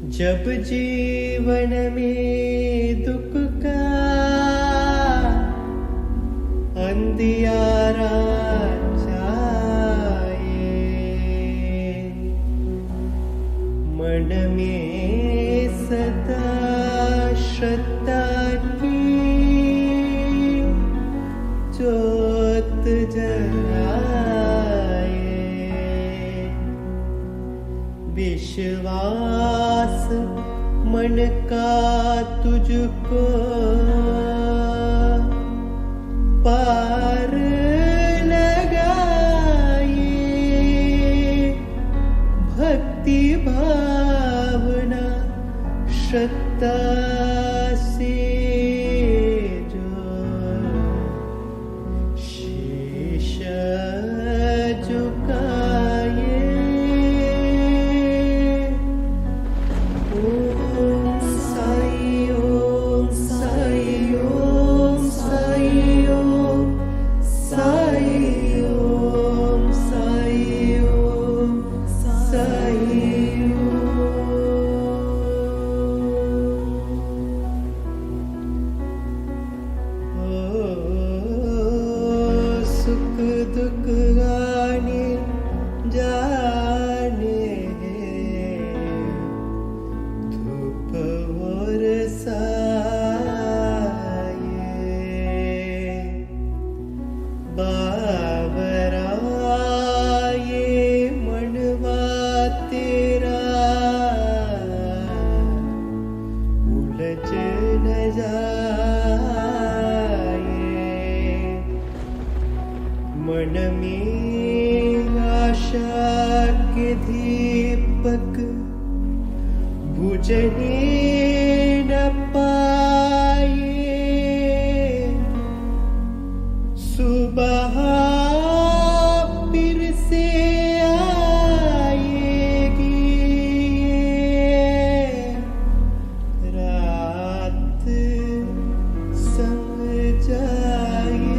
जब जीवन में दुख का अंधियारा छाए, मन में सदा श्रद्धा की ज्योत जलाए, विश्वास मन का तुझको पार लगाए, भक्ति भावना श्रद्धा से जो शीश झुकाए, ओम साई ओम साई ओम साई ओम साई ओम साई ओम साई सुख दुख आने जाने धूप और साये, बाबरा ये मनवा तेरा उलझ न जाए, मन में आशा के दीपक बुझने न पाए, सुबह फिर से आएगी, रात संग जाए,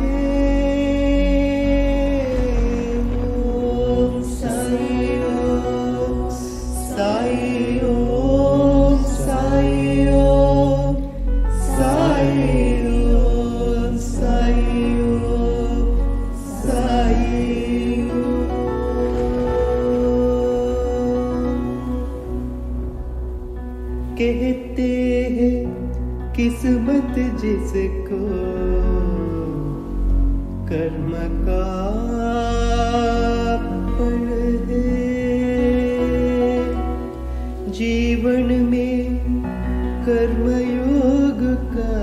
ओम साई ओम साई ओम साई ओम साई ओम साई ओम साई ओम। कहते हैं किस्मत जिसको कर्म का फल है, जीवन में कर्मयोग का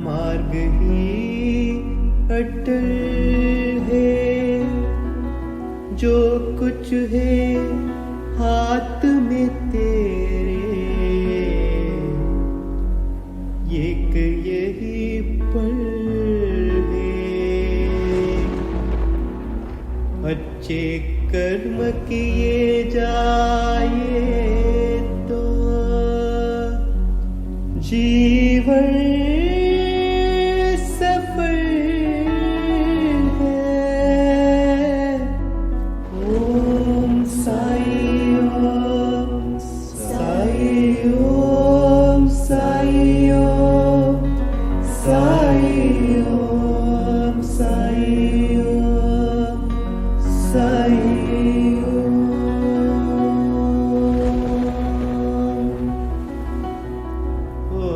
मार्ग ही अटल है, जो कुछ है हाथ में तेरे, एक यही पल है, अच्छे कर्म किए जाए तो जीवन सफल है, ओम साई ओम साई ओम साई ओम साई ओम साई ओम साई ओम। ओ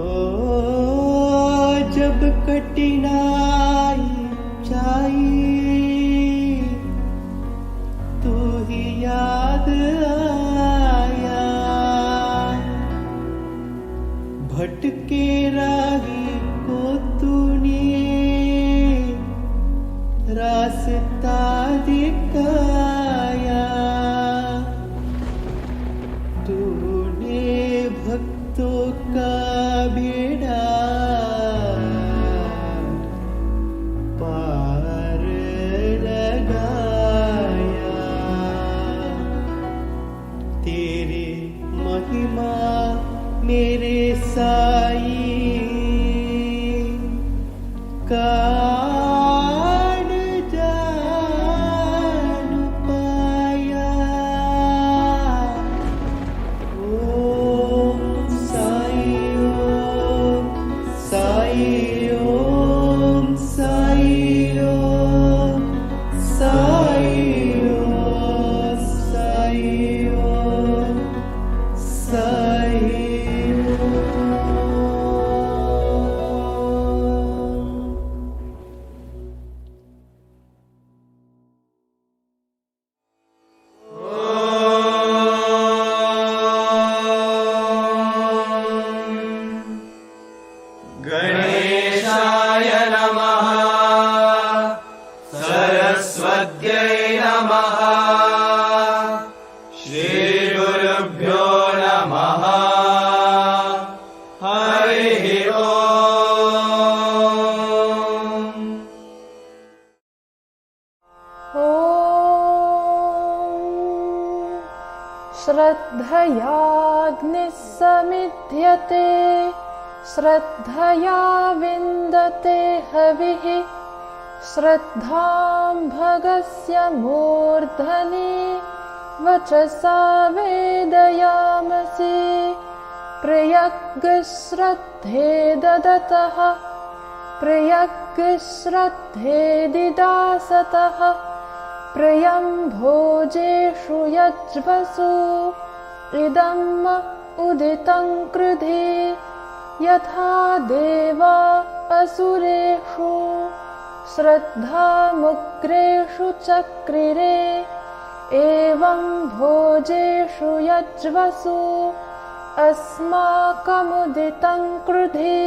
सरस्वत्यै नमः। श्रीगुरुभ्यो नमः। हरिः ओम्। श्रद्धयाग्निः समिध्यते श्रद्धया विन्दते हविः श्रद्धां भगस्य मूर्धनि वचसा वेदयामसि प्रियग्श्रद्धे ददतः प्रियग्श्रद्धेदिदासतः प्रियं भोजेषु यज्वसु इदम् उदितं कृधि यथा देवा असुरेषु श्रद्धामुग्रेषु चक्रिरे एवं भोजेषु यज्वसु अस्माकमुदितं कृधि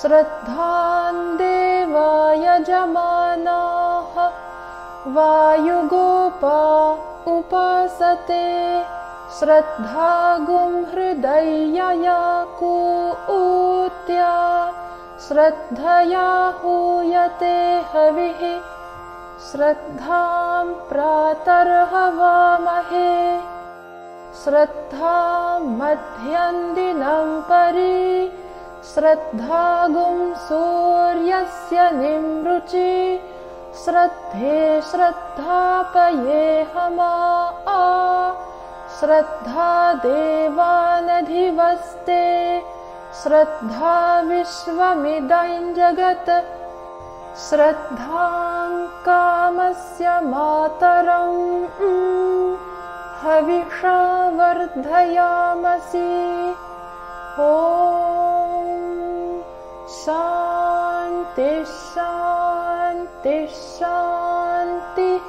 श्रद्धां देवा यजमानाः वायुगोपा उपासते श्रद्धागुं हृदयया कूत्या श्रद्धया हूयते हविः श्रद्धां प्रातर्हवामहे श्रद्धां मध्यं दिनं परि श्रद्धागुं सूर्यस्य निमृचि श्रद्धे श्रद्धापये हमा श्रद्धा देवानधिवस्ते श्रद्धा विश्वमिदं जगत् श्रद्धां कामस्य मातरं हविषा वर्धयामसि। ॐ शान्ति शान्ति शान्तिः।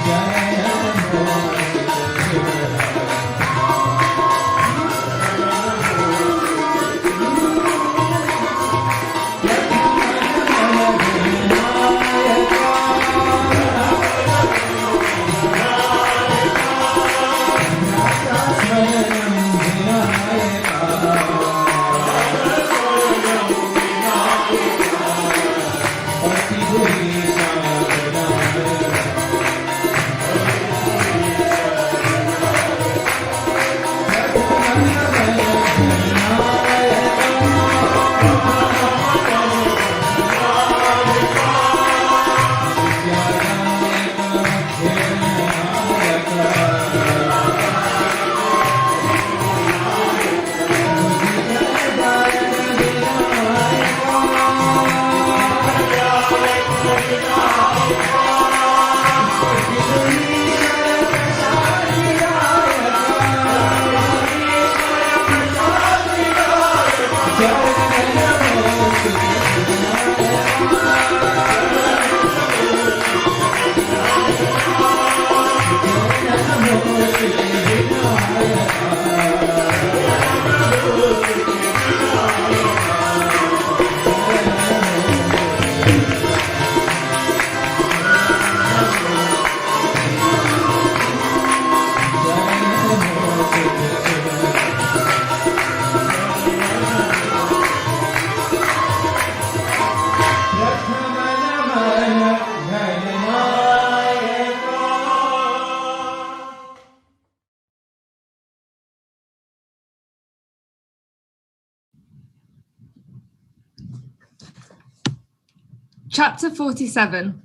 Jaya Chapter 47,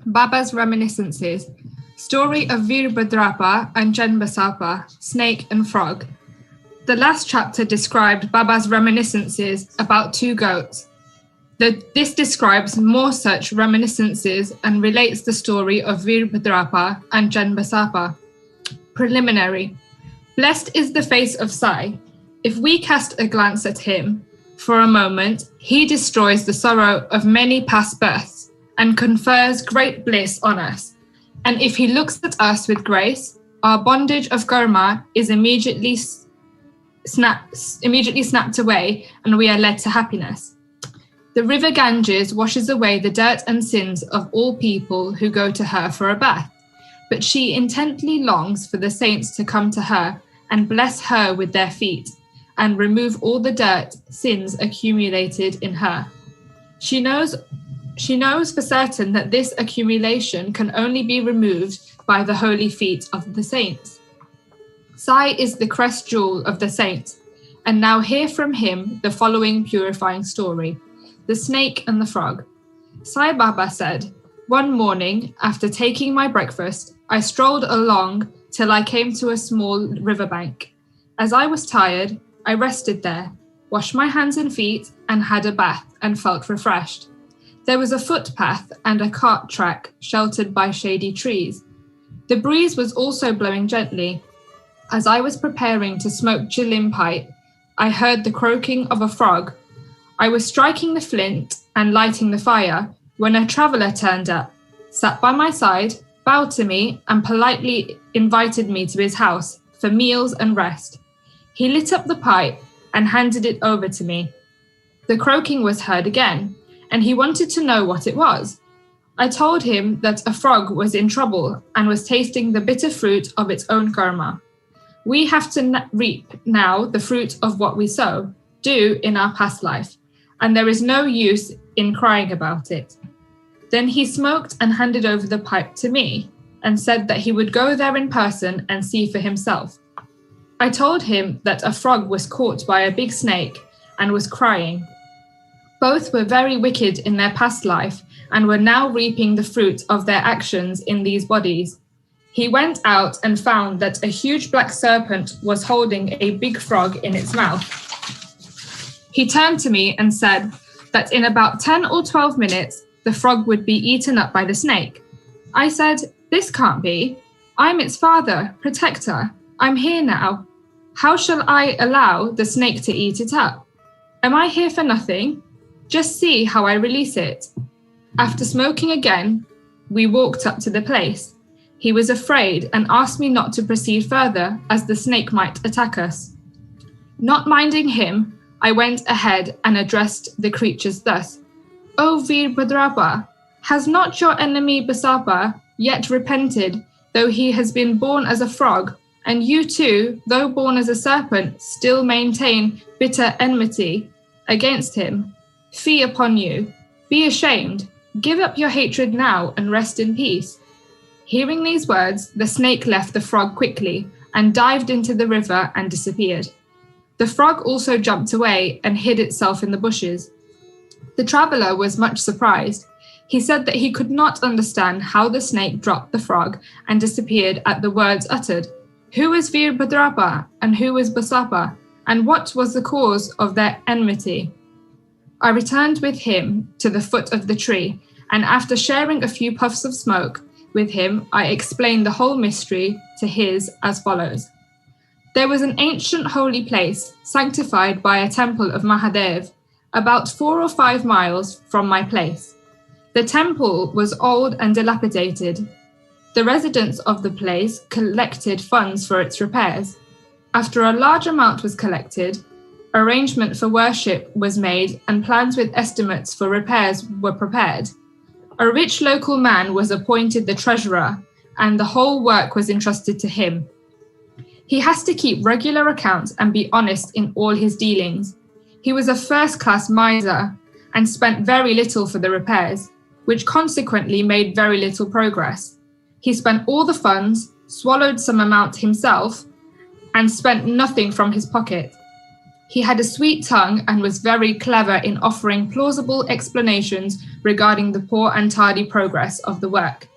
Baba's Reminiscences, Story of Veerbhadrapa and Janbasapa, Snake and Frog. The last chapter described Baba's reminiscences about 2 goats. This describes more such reminiscences and relates the story of Veerbhadrapa and Janbasapa. Preliminary. Blessed is the face of Sai. If we cast a glance at him, for a moment, he destroys the sorrow of many past births and confers great bliss on us. And if he looks at us with grace, our bondage of karma is immediately snapped away and we are led to happiness. The river Ganges washes away the dirt and sins of all people who go to her for a bath, but she intently longs for the saints to come to her and bless her with their feet, and remove all the dirt, sins accumulated in her. She knows for certain that this accumulation can only be removed by the holy feet of the saints. Sai is the crest jewel of the saints, and now hear from him the following purifying story, the snake and the frog. Sai Baba said, "One morning, after taking my breakfast, I strolled along till I came to a small riverbank. As I was tired, I rested there, washed my hands and feet, and had a bath, and felt refreshed. There was a footpath and a cart track sheltered by shady trees. The breeze was also blowing gently. As I was preparing to smoke chilim pipe, I heard the croaking of a frog. I was striking the flint and lighting the fire when a traveller turned up, sat by my side, bowed to me, and politely invited me to his house for meals and rest. He lit up the pipe and handed it over to me. The croaking was heard again, and he wanted to know what it was. I told him that a frog was in trouble and was tasting the bitter fruit of its own karma. We have to reap now the fruit of what we do in our past life, and there is no use in crying about it. Then he smoked and handed over the pipe to me, and said that he would go there in person and see for himself. I told him that a frog was caught by a big snake and was crying. Both were very wicked in their past life and were now reaping the fruit of their actions in these bodies. He went out and found that a huge black serpent was holding a big frog in its mouth. He turned to me and said that in about 10 or 12 minutes, the frog would be eaten up by the snake. I said, "This can't be. I'm its father, protector. I'm here now. How shall I allow the snake to eat it up? Am I here for nothing? Just see how I release it." After smoking again, we walked up to the place. He was afraid and asked me not to proceed further as the snake might attack us. Not minding him, I went ahead and addressed the creatures thus. "O Veerbhadrapa, has not your enemy Basapa yet repented, though he has been born as a frog, and you too, though born as a serpent, still maintain bitter enmity against him? Fie upon you. Be ashamed. Give up your hatred now and rest in peace." Hearing these words, the snake left the frog quickly and dived into the river and disappeared. The frog also jumped away and hid itself in the bushes. The traveller was much surprised. He said that he could not understand how the snake dropped the frog and disappeared at the words uttered. Who was Veerbhadrapa and who was Basapa, and what was the cause of their enmity? I returned with him to the foot of the tree, and after sharing a few puffs of smoke with him, I explained the whole mystery to his as follows. There was an ancient holy place, sanctified by a temple of Mahadev, about 4 or 5 miles from my place. The temple was old and dilapidated. The residents of the place collected funds for its repairs. After a large amount was collected, arrangement for worship was made and plans with estimates for repairs were prepared. A rich local man was appointed the treasurer, and the whole work was entrusted to him. He has to keep regular accounts and be honest in all his dealings. He was a first-class miser and spent very little for the repairs, which consequently made very little progress. He spent all the funds, swallowed some amount himself, and spent nothing from his pocket. He had a sweet tongue and was very clever in offering plausible explanations regarding the poor and tardy progress of the work.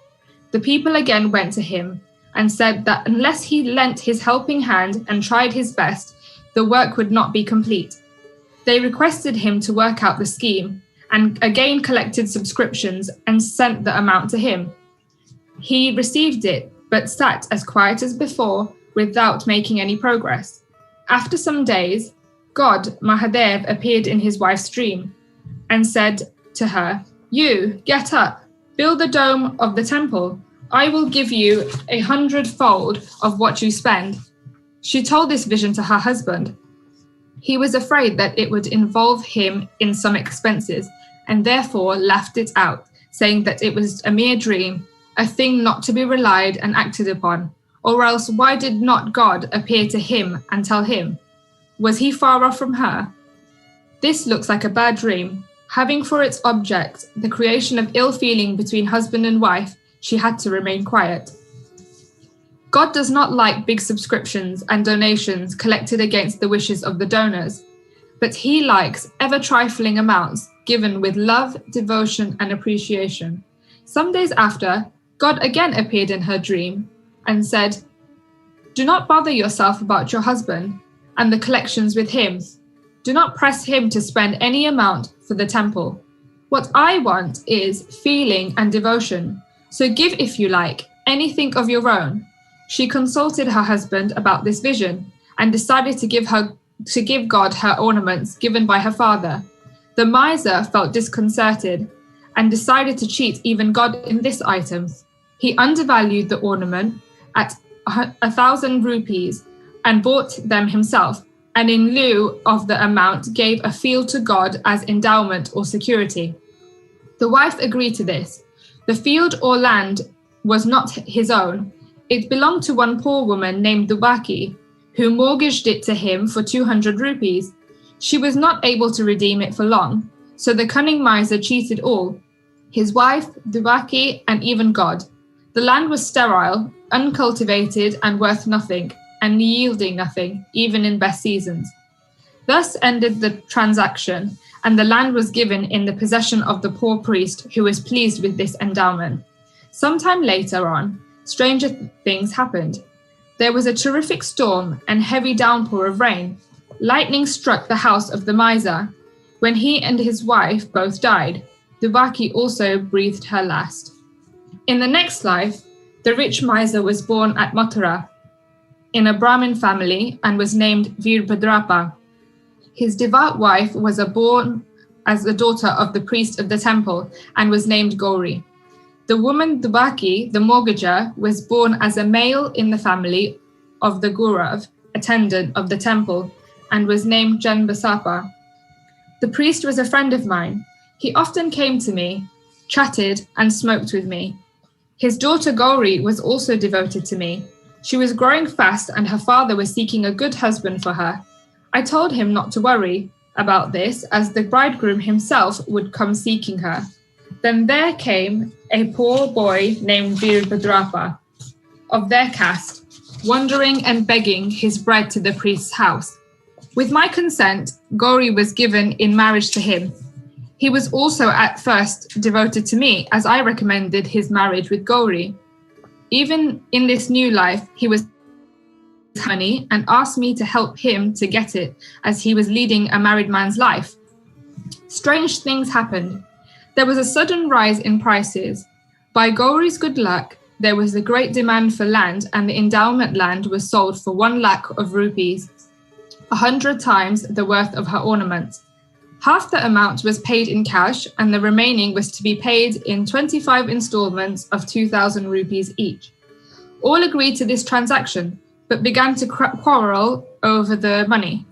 The people again went to him and said that unless he lent his helping hand and tried his best, the work would not be complete. They requested him to work out the scheme and again collected subscriptions and sent the amount to him. He received it, but sat as quiet as before without making any progress. After some days, God, Mahadev, appeared in his wife's dream and said to her, "You, get up, build the dome of the temple. I will give you 100-fold of what you spend." She told this vision to her husband. He was afraid that it would involve him in some expenses and therefore laughed it out, saying that it was a mere dream, a thing not to be relied and acted upon. Or else why did not God appear to him and tell him? Was he far off from her? This looks like a bad dream. Having for its object the creation of ill feeling between husband and wife, she had to remain quiet. God does not like big subscriptions and donations collected against the wishes of the donors, but he likes ever-trifling amounts given with love, devotion, and appreciation. Some days after, God again appeared in her dream and said, "Do not bother yourself about your husband and the collections with him. Do not press him to spend any amount for the temple. What I want is feeling and devotion. So give, if you like, anything of your own." She consulted her husband about this vision and decided to give God her ornaments given by her father. The miser felt disconcerted and decided to cheat even God in this item. He undervalued the ornament at 1,000 rupees and bought them himself, and in lieu of the amount gave a field to God as endowment or security. The wife agreed to this. The field or land was not his own. It belonged to one poor woman named Devotee, who mortgaged it to him for 200 rupees. She was not able to redeem it for long, so the cunning miser cheated all, his wife, Devotee, and even God. The land was sterile, uncultivated, and worth nothing, and yielding nothing, even in best seasons. Thus ended the transaction, and the land was given in the possession of the poor priest, who was pleased with this endowment. Sometime later on, stranger things happened. There was a terrific storm and heavy downpour of rain. Lightning struck the house of the miser. When he and his wife both died, Devotee also breathed her last. In the next life, the rich miser was born at Mathura in a Brahmin family and was named Veerbhadrapa. His devout wife was born as the daughter of the priest of the temple and was named Gauri. The woman Devotee, the mortgager, was born as a male in the family of the Gaurav, attendant of the temple, and was named Janbasapa. The priest was a friend of mine. He often came to me, chatted, and smoked with me. His daughter Gauri was also devoted to me. She was growing fast and her father was seeking a good husband for her. I told him not to worry about this, as the bridegroom himself would come seeking her. Then there came a poor boy named Veerbhadrapa of their caste, wandering and begging his bread to the priest's house. With my consent, Gauri was given in marriage to him. He was also at first devoted to me, as I recommended his marriage with Gauri. Even in this new life, he was money and asked me to help him to get it, as he was leading a married man's life. Strange things happened. There was a sudden rise in prices. By Gauri's good luck, there was a great demand for land, and the endowment land was sold for 1 lakh of rupees, 100 times the worth of her ornaments. Half the amount was paid in cash, and the remaining was to be paid in 25 installments of 2,000 rupees each. All agreed to this transaction, but began to quarrel over the money.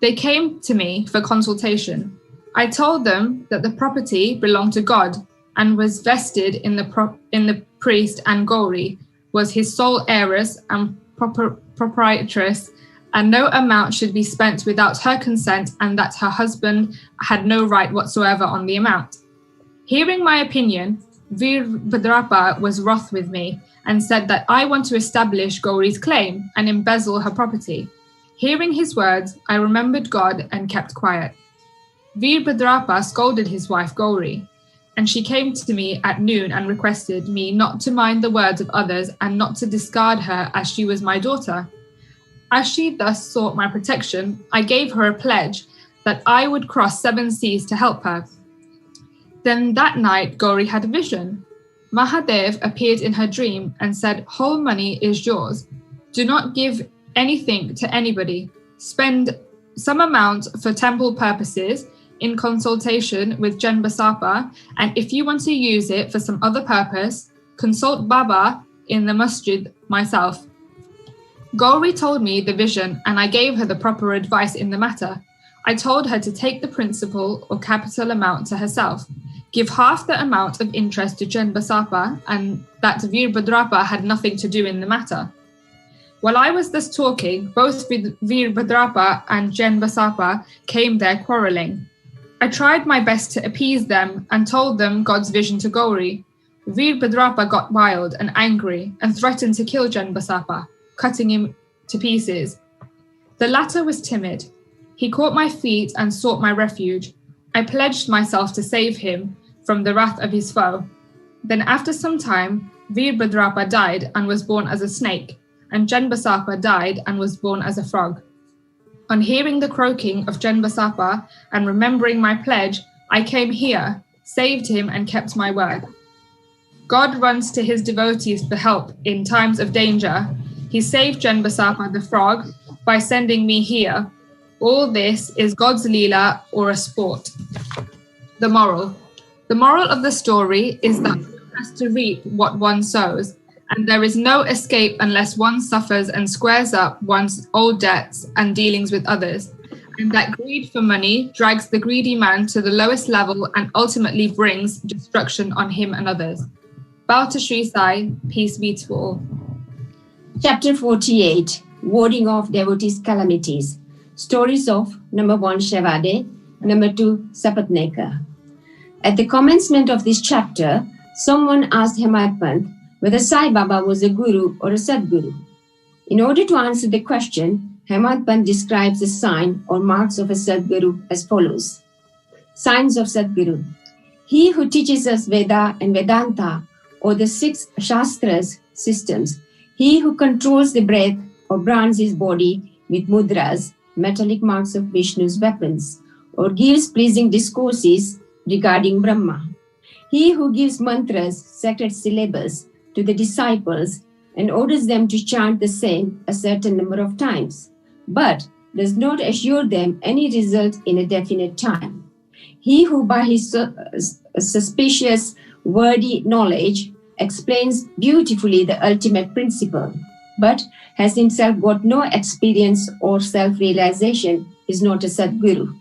They came to me for consultation. I told them that the property belonged to God and was vested in the priest, and Gauri was his sole heiress and proprietress, and no amount should be spent without her consent, and that her husband had no right whatsoever on the amount. Hearing my opinion, Veerbhadrapa was wroth with me and said that I want to establish Gauri's claim and embezzle her property. Hearing his words, I remembered God and kept quiet. Veerbhadrapa scolded his wife Gauri, and she came to me at noon and requested me not to mind the words of others and not to discard her as she was my daughter. As she thus sought my protection, I gave her a pledge that I would cross 7 seas to help her. Then that night, Gauri had a vision. Mahadev appeared in her dream and said, "Whole money is yours. Do not give anything to anybody. Spend some amount for temple purposes in consultation with Janbasapa, and if you want to use it for some other purpose, consult Baba in the masjid myself." Gauri told me the vision and I gave her the proper advice in the matter. I told her to take the principal or capital amount to herself, give half the amount of interest to Janbasapa, and that Veerbhadrapa had nothing to do in the matter. While I was thus talking, both Veerbhadrapa and Janbasapa came there quarrelling. I tried my best to appease them and told them God's vision to Gauri. Veerbhadrapa got wild and angry and threatened to kill Janbasapa, cutting him to pieces. The latter was timid. He caught my feet and sought my refuge. I pledged myself to save him from the wrath of his foe. Then after some time, Veerbhadrapa died and was born as a snake, and Janbasapa died and was born as a frog. On hearing the croaking of Janbasapa and remembering my pledge, I came here, saved him and kept my word. God runs to his devotees for help in times of danger. He saved Janbasapa the frog by sending me here. All this is God's leela or a sport. The moral. The moral of the story is that one has to reap what one sows, and there is no escape unless one suffers and squares up one's old debts and dealings with others, and that greed for money drags the greedy man to the lowest level and ultimately brings destruction on him and others. Bow to Shri Sai, peace be to all. Chapter 48, Warding Off Devotees' Calamities. Stories of number 1, Shevade, number 2, Sapatneka. At the commencement of this chapter, someone asked Hemad Pant whether Sai Baba was a guru or a Sadguru. In order to answer the question, Hemad Pant describes the sign or marks of a Sadguru as follows. Signs of Sadguru. He who teaches us Veda and Vedanta, or the 6 Shastras systems. He who controls the breath or brands his body with mudras, metallic marks of Vishnu's weapons, or gives pleasing discourses regarding Brahma. He who gives mantras, sacred syllables, to the disciples and orders them to chant the same a certain number of times, but does not assure them any result in a definite time. He who by his suspicious, wordy knowledge explains beautifully the ultimate principle, but has himself got no experience or self-realization is not a Sadguru.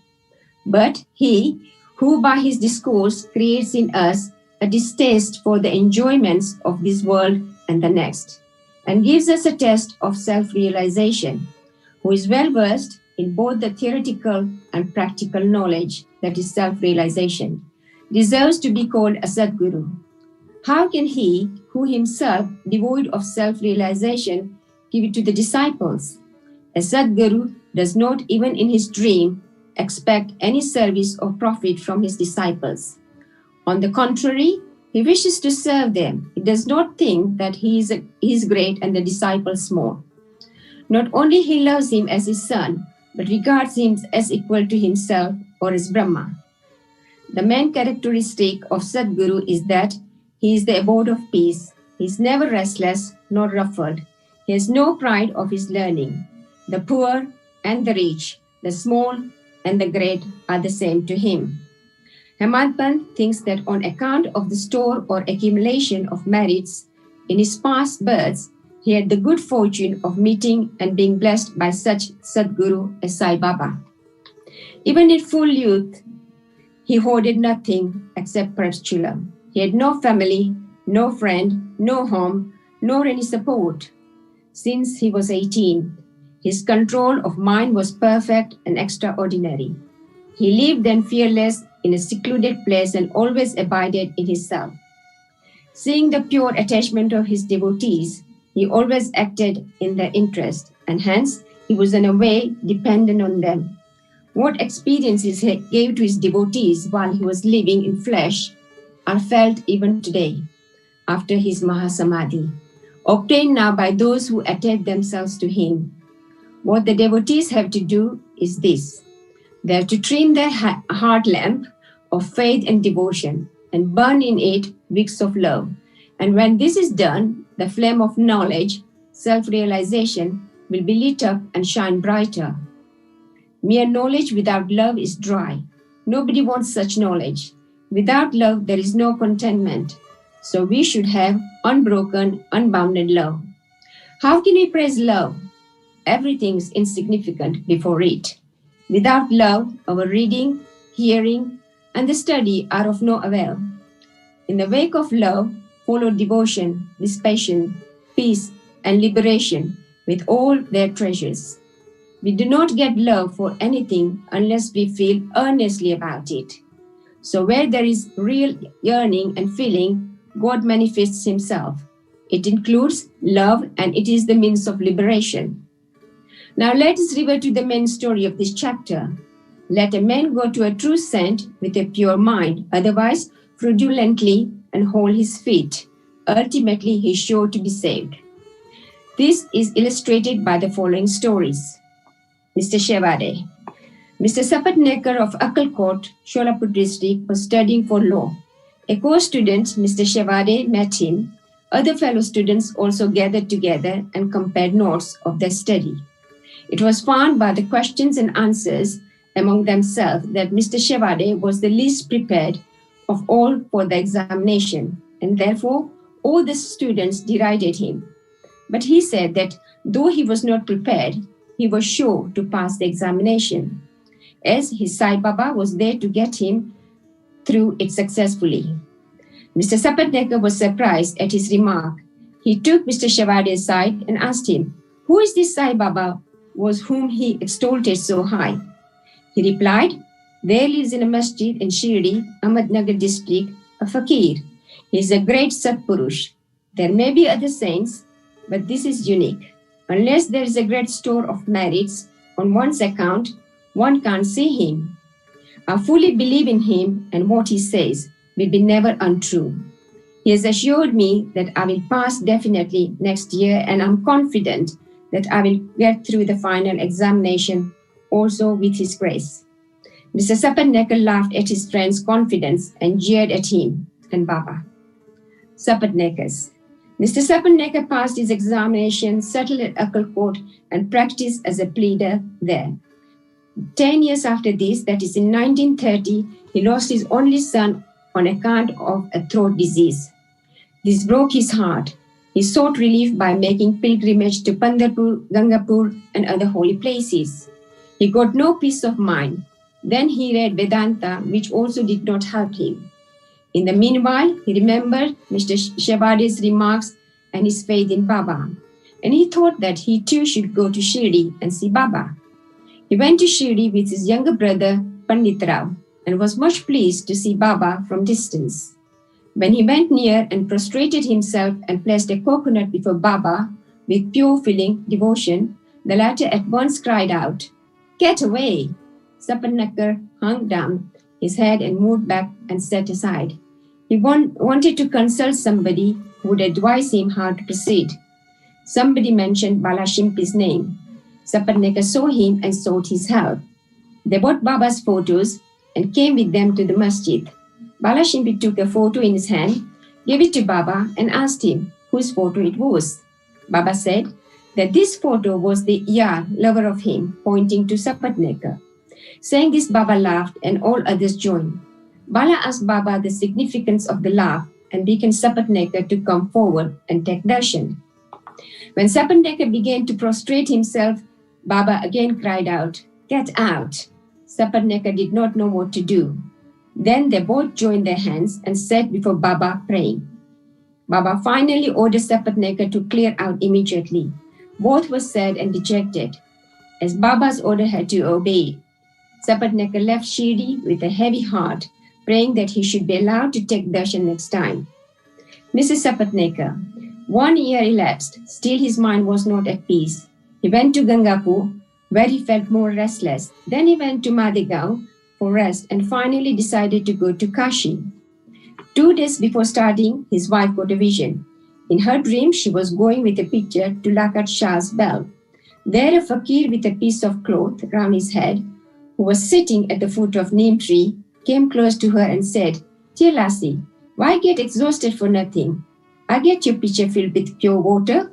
But he who by his discourse creates in us a distaste for the enjoyments of this world and the next, and gives us a test of self-realization, who is well-versed in both the theoretical and practical knowledge, that is self-realization, deserves to be called a Sadguru. How can he, who himself devoid of self-realization, give it to the disciples? A Sadguru does not even in his dream expect any service or profit from his disciples. On the contrary, he wishes to serve them. He does not think that he is great and the disciples small. Not only he loves him as his son, but regards him as equal to himself or as Brahma. The main characteristic of Sadguru is that he is the abode of peace. He is never restless nor ruffled. He has no pride of his learning. The poor and the rich, the small and the great are the same to him. Hemad Pant thinks that on account of the store or accumulation of merits in his past births, he had the good fortune of meeting and being blessed by such Sadguru as Sai Baba. Even in full youth, he hoarded nothing except Prabhupada. He had no family, no friend, no home, nor any support. Since he was 18, his control of mind was perfect and extraordinary. He lived then fearless in a secluded place and always abided in his self. Seeing the pure attachment of his devotees, he always acted in their interest, and hence he was in a way dependent on them. What experiences he gave to his devotees while he was living in flesh are felt even today, after his Mahasamadhi, obtained now by those who attach themselves to him. What the devotees have to do is this. They have to trim their heart lamp of faith and devotion and burn in it wicks of love. And when this is done, the flame of knowledge, self-realization, will be lit up and shine brighter. Mere knowledge without love is dry. Nobody wants such knowledge. Without love, there is no contentment. So we should have unbroken, unbounded love. How can we praise love? Everything is insignificant before it. Without love, our reading, hearing, and the study are of no avail. In the wake of love, follow devotion, dispassion, peace, and liberation with all their treasures. We do not get love for anything unless we feel earnestly about it. So where there is real yearning and feeling, God manifests himself. It includes love, and it is the means of liberation. Now let us revert to the main story of this chapter. Let a man go to a true saint with a pure mind, otherwise fraudulently, and hold his feet. Ultimately, he is sure to be saved. This is illustrated by the following stories. Mr. Shevade. Mr. Sapatnekar of Akkalkot, Sholapur district, was studying for law. A co-student, Mr. Shevade, met him. Other fellow students also gathered together and compared notes of their study. It was found by the questions and answers among themselves that Mr. Shevade was the least prepared of all for the examination, and therefore all the students derided him. But he said that though he was not prepared, he was sure to pass the examination, as his Sai Baba was there to get him through it successfully. Mr. Sapatnekar was surprised at his remark. He took Mr. Shevade aside and asked him, "Who is this Sai Baba was whom he extolled so high?" He replied, "There lives in a masjid in Shirdi, Ahmednagar district, a fakir. He is a great Satpurush. There may be other saints, but this is unique. Unless there is a great store of merits on one's account, one can't see him. I fully believe in him, and what he says will be never untrue. He has assured me that I will pass definitely next year, and I'm confident that I will get through the final examination also with his grace." Mr. Sapatnekar laughed at his friend's confidence and jeered at him and Baba. Sapatnekars. Mr. Sapatnekar passed his examination, settled at Akkalkot, and practiced as a pleader there. 10 years after this, that is in 1930, he lost his only son on account of a throat disease. This broke his heart. He sought relief by making pilgrimage to Pandharpur, Gangapur, and other holy places. He got no peace of mind. Then he read Vedanta, which also did not help him. In the meanwhile, he remembered Mr. Shevade's remarks and his faith in Baba, and he thought that he too should go to Shirdi and see Baba. He went to Shirdi with his younger brother, Pandit Rao, and was much pleased to see Baba from distance. When he went near and prostrated himself and placed a coconut before Baba with pure feeling devotion, the latter at once cried out, "Get away!" Sapatnekar hung down his head and moved back and sat aside. He wanted to consult somebody who would advise him how to proceed. Somebody mentioned Balashimpi's name. Sapatnekar saw him and sought his help. They bought Baba's photos and came with them to the masjid. Balashimpi took a photo in his hand, gave it to Baba, and asked him whose photo it was. Baba said that this photo was the Yar, lover of him, pointing to Sapatnekar. Saying this, Baba laughed and all others joined. Bala asked Baba the significance of the laugh and beckoned Sapatnekar to come forward and take darshan. When Sapatnekar began to prostrate himself, Baba again cried out, "Get out!" Sapatnekar did not know what to do. Then they both joined their hands and sat before Baba praying. Baba finally ordered Sapatnekar to clear out immediately. Both were sad and dejected, as Baba's order had to obey. Sapatnekar left Shirdi with a heavy heart, praying that he should be allowed to take darshan next time. Mrs. Sapatnekar. 1 year elapsed, still his mind was not at peace. He went to Gangapur, where he felt more restless. Then he went to Malegaon for rest and finally decided to go to Kashi. 2 days before starting, his wife got a vision. In her dream, she was going with a picture to Lakat Shah's bell. There, a fakir with a piece of cloth round his head, who was sitting at the foot of neem tree, came close to her and said, "Dear lassie, why get exhausted for nothing? I get your pitcher filled with pure water."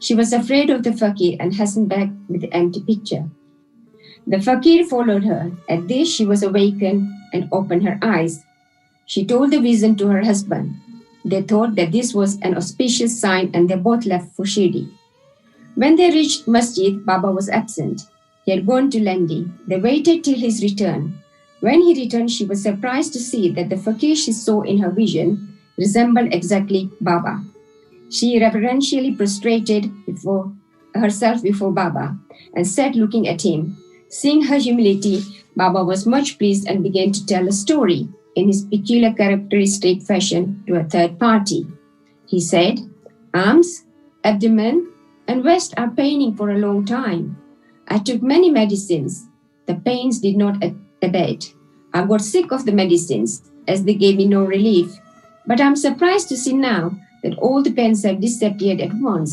She was afraid of the fakir and hastened back with the empty pitcher. The fakir followed her. At this, she was awakened and opened her eyes. She told the vision to her husband. They thought that this was an auspicious sign and they both left for Shirdi. When they reached Masjid, Baba was absent. He had gone to Lendi. They waited till his return. When he returned, she was surprised to see that the fakir she saw in her vision resembled exactly Baba. She reverentially prostrated herself before Baba and sat looking at him. Seeing her humility, Baba was much pleased and began to tell a story in his peculiar characteristic fashion to a third party. He said, "Arms, abdomen, and waist are paining for a long time. I took many medicines. The pains did not abate. I got sick of the medicines as they gave me no relief. But I'm surprised to see now that all the pains have disappeared at once."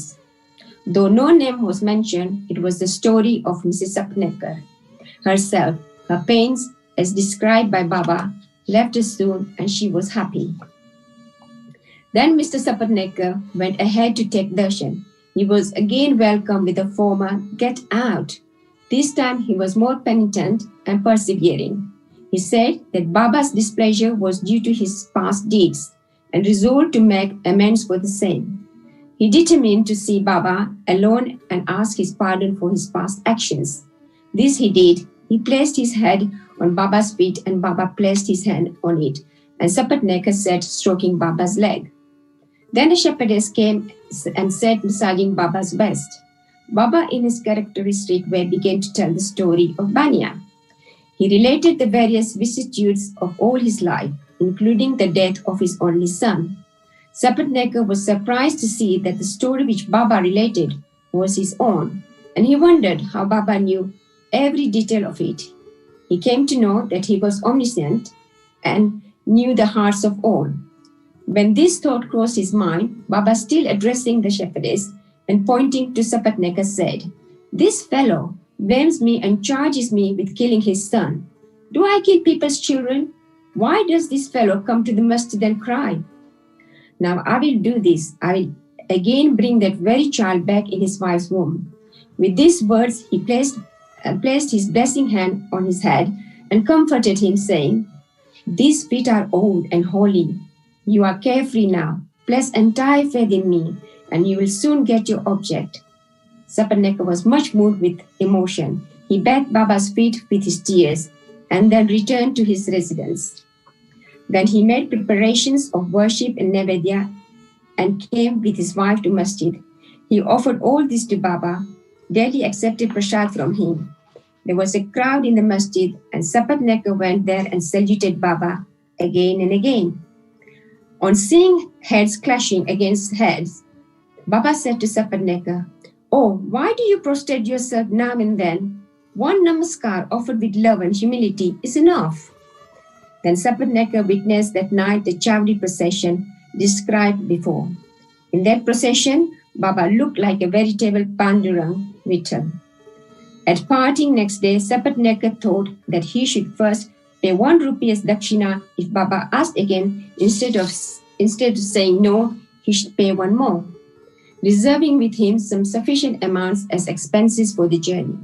Though no name was mentioned, it was the story of Mrs. Sapnecker herself. Her pains, as described by Baba, left her soon and she was happy. Then Mr. Sapnecker went ahead to take darshan. He was again welcomed with a formal "Get out." This time he was more penitent and persevering. He said that Baba's displeasure was due to his past deeds and resolved to make amends for the same. He determined to see Baba alone and ask his pardon for his past actions. This he did. He placed his head on Baba's feet and Baba placed his hand on it, and Sapnecker sat stroking Baba's leg. Then a shepherdess came and sat massaging Baba's breast. Baba, in his characteristic way, began to tell the story of Banya. He related the various vicissitudes of all his life, including the death of his only son. Sapnecker was surprised to see that the story which Baba related was his own, and he wondered how Baba knew every detail of it. He came to know that he was omniscient and knew the hearts of all. When this thought crossed his mind, Baba, still addressing the shepherdess and pointing to Sapnecker, said, "This fellow blames me and charges me with killing his son. Do I kill people's children? Why does this fellow come to the masjid and cry? Now I will do this. I will again bring that very child back in his wife's womb." With these words, he placed his blessing hand on his head and comforted him, saying, "These feet are old and holy. You are carefree now. Place entire faith in me, and you will soon get your object." Sapnecker was much moved with emotion. He bathed Baba's feet with his tears and then returned to his residence. Then he made preparations of worship and Nevedya and came with his wife to masjid. He offered all this to Baba. Daily accepted prasad from him. There was a crowd in the masjid and Sapnecker went there and saluted Baba again and again. On seeing heads clashing against heads, Baba said to Sapnecker, "Oh, why do you prostrate yourself now and then? One namaskar offered with love and humility is enough." Then Sapnecker witnessed that night the Chavdi procession described before. In that procession, Baba looked like a veritable Pandurang Vittal. At parting next day, Sapnecker thought that he should first pay 1 rupee as dakshina. If Baba asked again, instead of saying no, he should pay 1 more, reserving with him some sufficient amounts as expenses for the journey.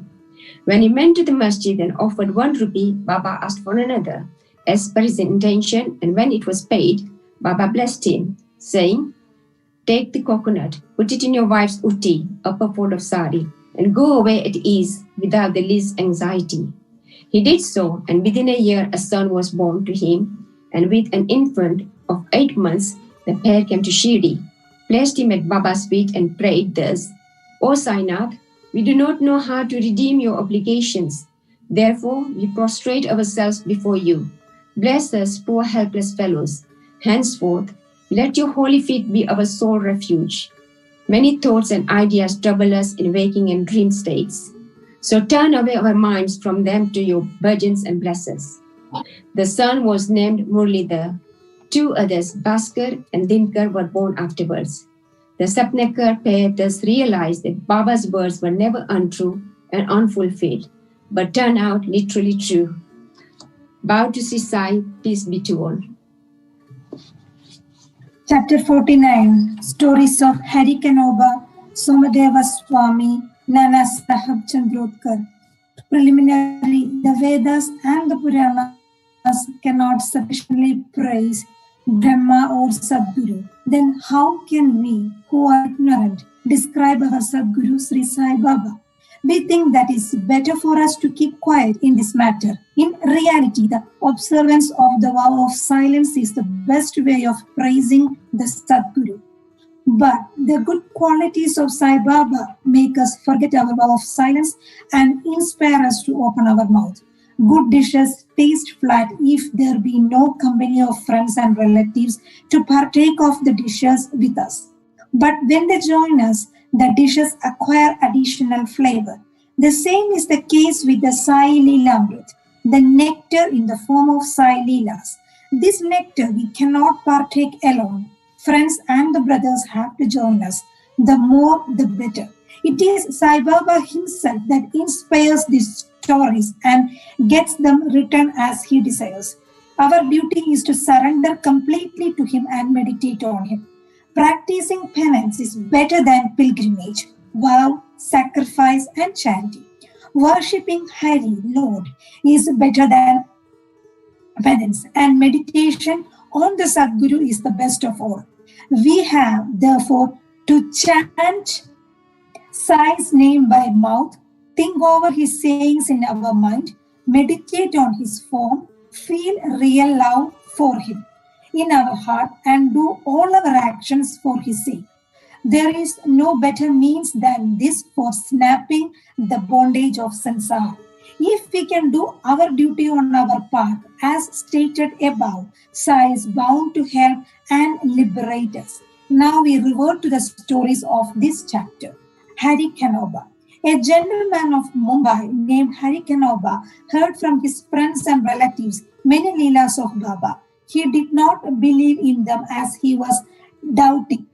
When he went to the masjid and offered 1 rupee, Baba asked for another, as per his intention, and when it was paid, Baba blessed him, saying, "Take the coconut, put it in your wife's utti, upper fold of sari, and go away at ease without the least anxiety." He did so, and within a year a son was born to him, and with an infant of 8 months, the pair came to Shirdi, placed him at Baba's feet and prayed thus, "O Sainath, we do not know how to redeem your obligations. Therefore, we prostrate ourselves before you. Bless us, poor helpless fellows. Henceforth, let your holy feet be our sole refuge. Many thoughts and ideas trouble us in waking and dream states. So turn away our minds from them to your bhajans and blessings. The son was named Murlidhar. 2 others, Bhaskar and Dinkar, were born afterwards. The Satnekar pair thus realized that Baba's words were never untrue and unfulfilled, but turned out literally true. Bow to Sri Sai, peace be to all. Chapter 49, Stories of Hari Kanoba, Somadeva Swami, Nana Sahib Chandrodkar. Preliminary, the Vedas and the Puranas cannot sufficiently praise Brahma or Sadguru. Then how can we, who are ignorant, describe our Sadguru Sri Sai Baba? We think that it's better for us to keep quiet in this matter. In reality, the observance of the vow of silence is the best way of praising the Sadguru. But the good qualities of Sai Baba make us forget our vow of silence and inspire us to open our mouth. Good dishes taste flat if there be no company of friends and relatives to partake of the dishes with us. But when they join us, the dishes acquire additional flavor. The same is the case with the Sai Leelamrit, the nectar in the form of Sai leelas. This nectar we cannot partake alone. Friends and the brothers have to join us. The more, the better. It is Sai Baba himself that inspires these stories and gets them written as he desires. Our duty is to surrender completely to him and meditate on him. Practicing penance is better than pilgrimage, vow, sacrifice, and charity. Worshipping Hari, Lord, is better than penance, and meditation on the Sadguru is the best of all. We have, therefore, to chant Sai's name by mouth, think over his sayings in our mind, meditate on his form, feel real love for him in our heart, and do all our actions for his sake. There is no better means than this for snapping the bondage of samsara. If we can do our duty on our part, as stated above, Sai is bound to help and liberate us. Now we revert to the stories of this chapter. Hari Kanoba. A gentleman of Mumbai named Hari Kanoba heard from his friends and relatives many leelas of Baba. He did not believe in them as he was doubting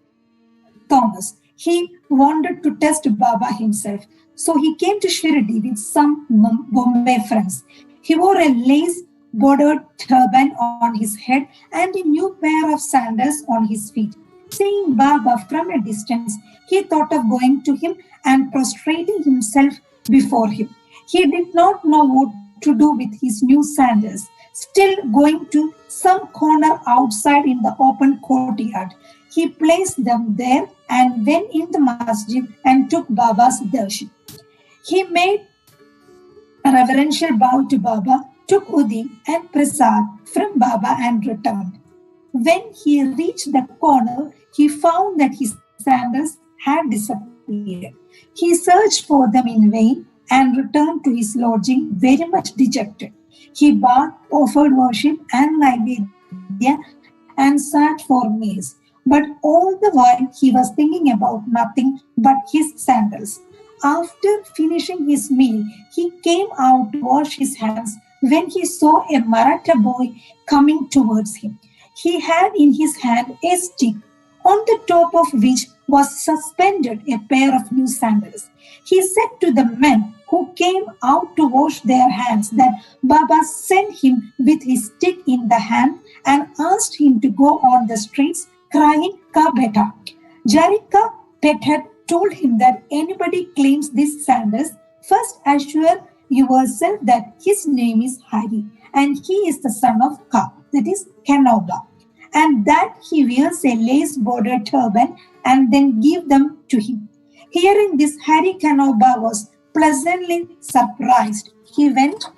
Thomas. He wanted to test Baba himself. So he came to Shirdi with some Bombay friends. He wore a lace-bordered turban on his head and a new pair of sandals on his feet. Seeing Baba from a distance, he thought of going to him and prostrating himself before him. He did not know what to do with his new sandals. Still going to some corner outside in the open courtyard, he placed them there and went in the masjid and took Baba's darshan. He made a reverential bow to Baba, took Udi and Prasad from Baba and returned. When he reached the corner, he found that his sandals had disappeared. He searched for them in vain and returned to his lodging very much dejected. He bathed, offered worship and naivedya and sat for meals. But all the while he was thinking about nothing but his sandals. After finishing his meal, he came out to wash his hands when he saw a Maratha boy coming towards him. He had in his hand a stick, on the top of which was suspended a pair of new sandals. He said to the men who came out to wash their hands that Baba sent him with his stick in the hand and asked him to go on the streets crying, "Ka beta." Jarika Pet had told him that anybody claims these sandals, first assure yourself that his name is Hari and he is the son of Ka, that is Kanoba, and that he wears a lace-bordered turban and then give them to him. Hearing this, Hari Kanoba was pleasantly surprised. He went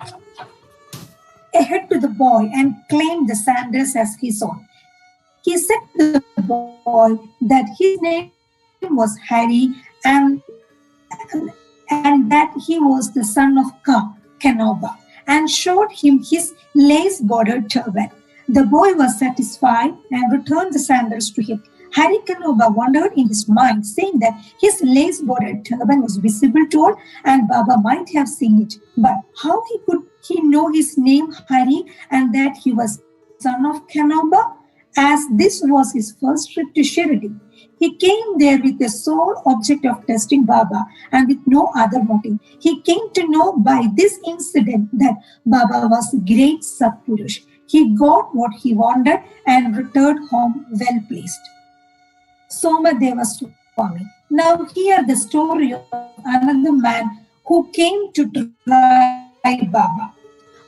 ahead to the boy and claimed the sandals as his own. He said to the boy that his name was Hari and that he was the son of Kanoba, and showed him his lace-bordered turban. The boy was satisfied and returned the sandals to him. Harikanoba wondered in his mind, saying that his lace-bordered turban was visible to all and Baba might have seen it. But how could he know his name Hari and that he was son of Kanoba, as this was his first trip to Shirdi? He came there with the sole object of testing Baba and with no other motive. He came to know by this incident that Baba was a great Satpurush. He got what he wanted and returned home well pleased. Somadeva Swami. Now hear the story of another man who came to try Baba.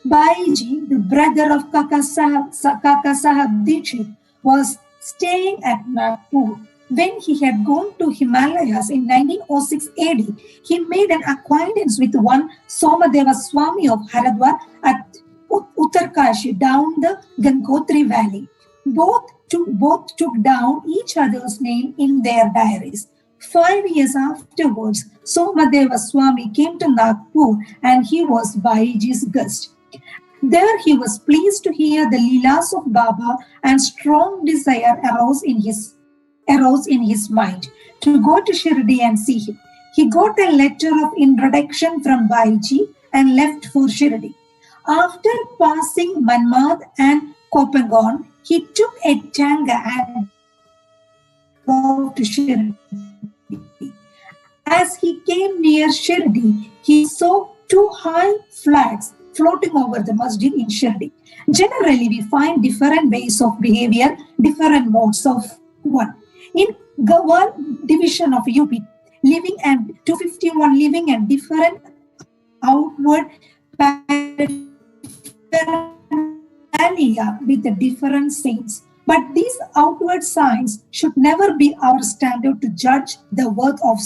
Baiji, the brother of Kaka Sahab Dixit, was staying at Nagpur. When he had gone to Himalayas in 1906 AD, he made an acquaintance with one Somadeva Swami of Haridwar at Uttarkashi down the Gangotri valley. Both took down each other's name in their diaries. 5 years afterwards, Somadeva Swami came to Nagpur and he was Baiji's guest. There he was pleased to hear the leelas of Baba and strong desire arose in his mind to go to Shirdi and see him. He got a letter of introduction from Baiji and left for Shirdi. After passing Manmad and Kopenhagen, he took a tanga and drove to Shirdi. As he came near Shirdi, he saw 2 high flags floating over the masjid in Shirdi. Generally, we find different ways of behavior, different modes of one. In Gawal division of UP, living and 251 living and different outward paraphernalia with the different saints. But these outward signs should never be our standard to judge the worth of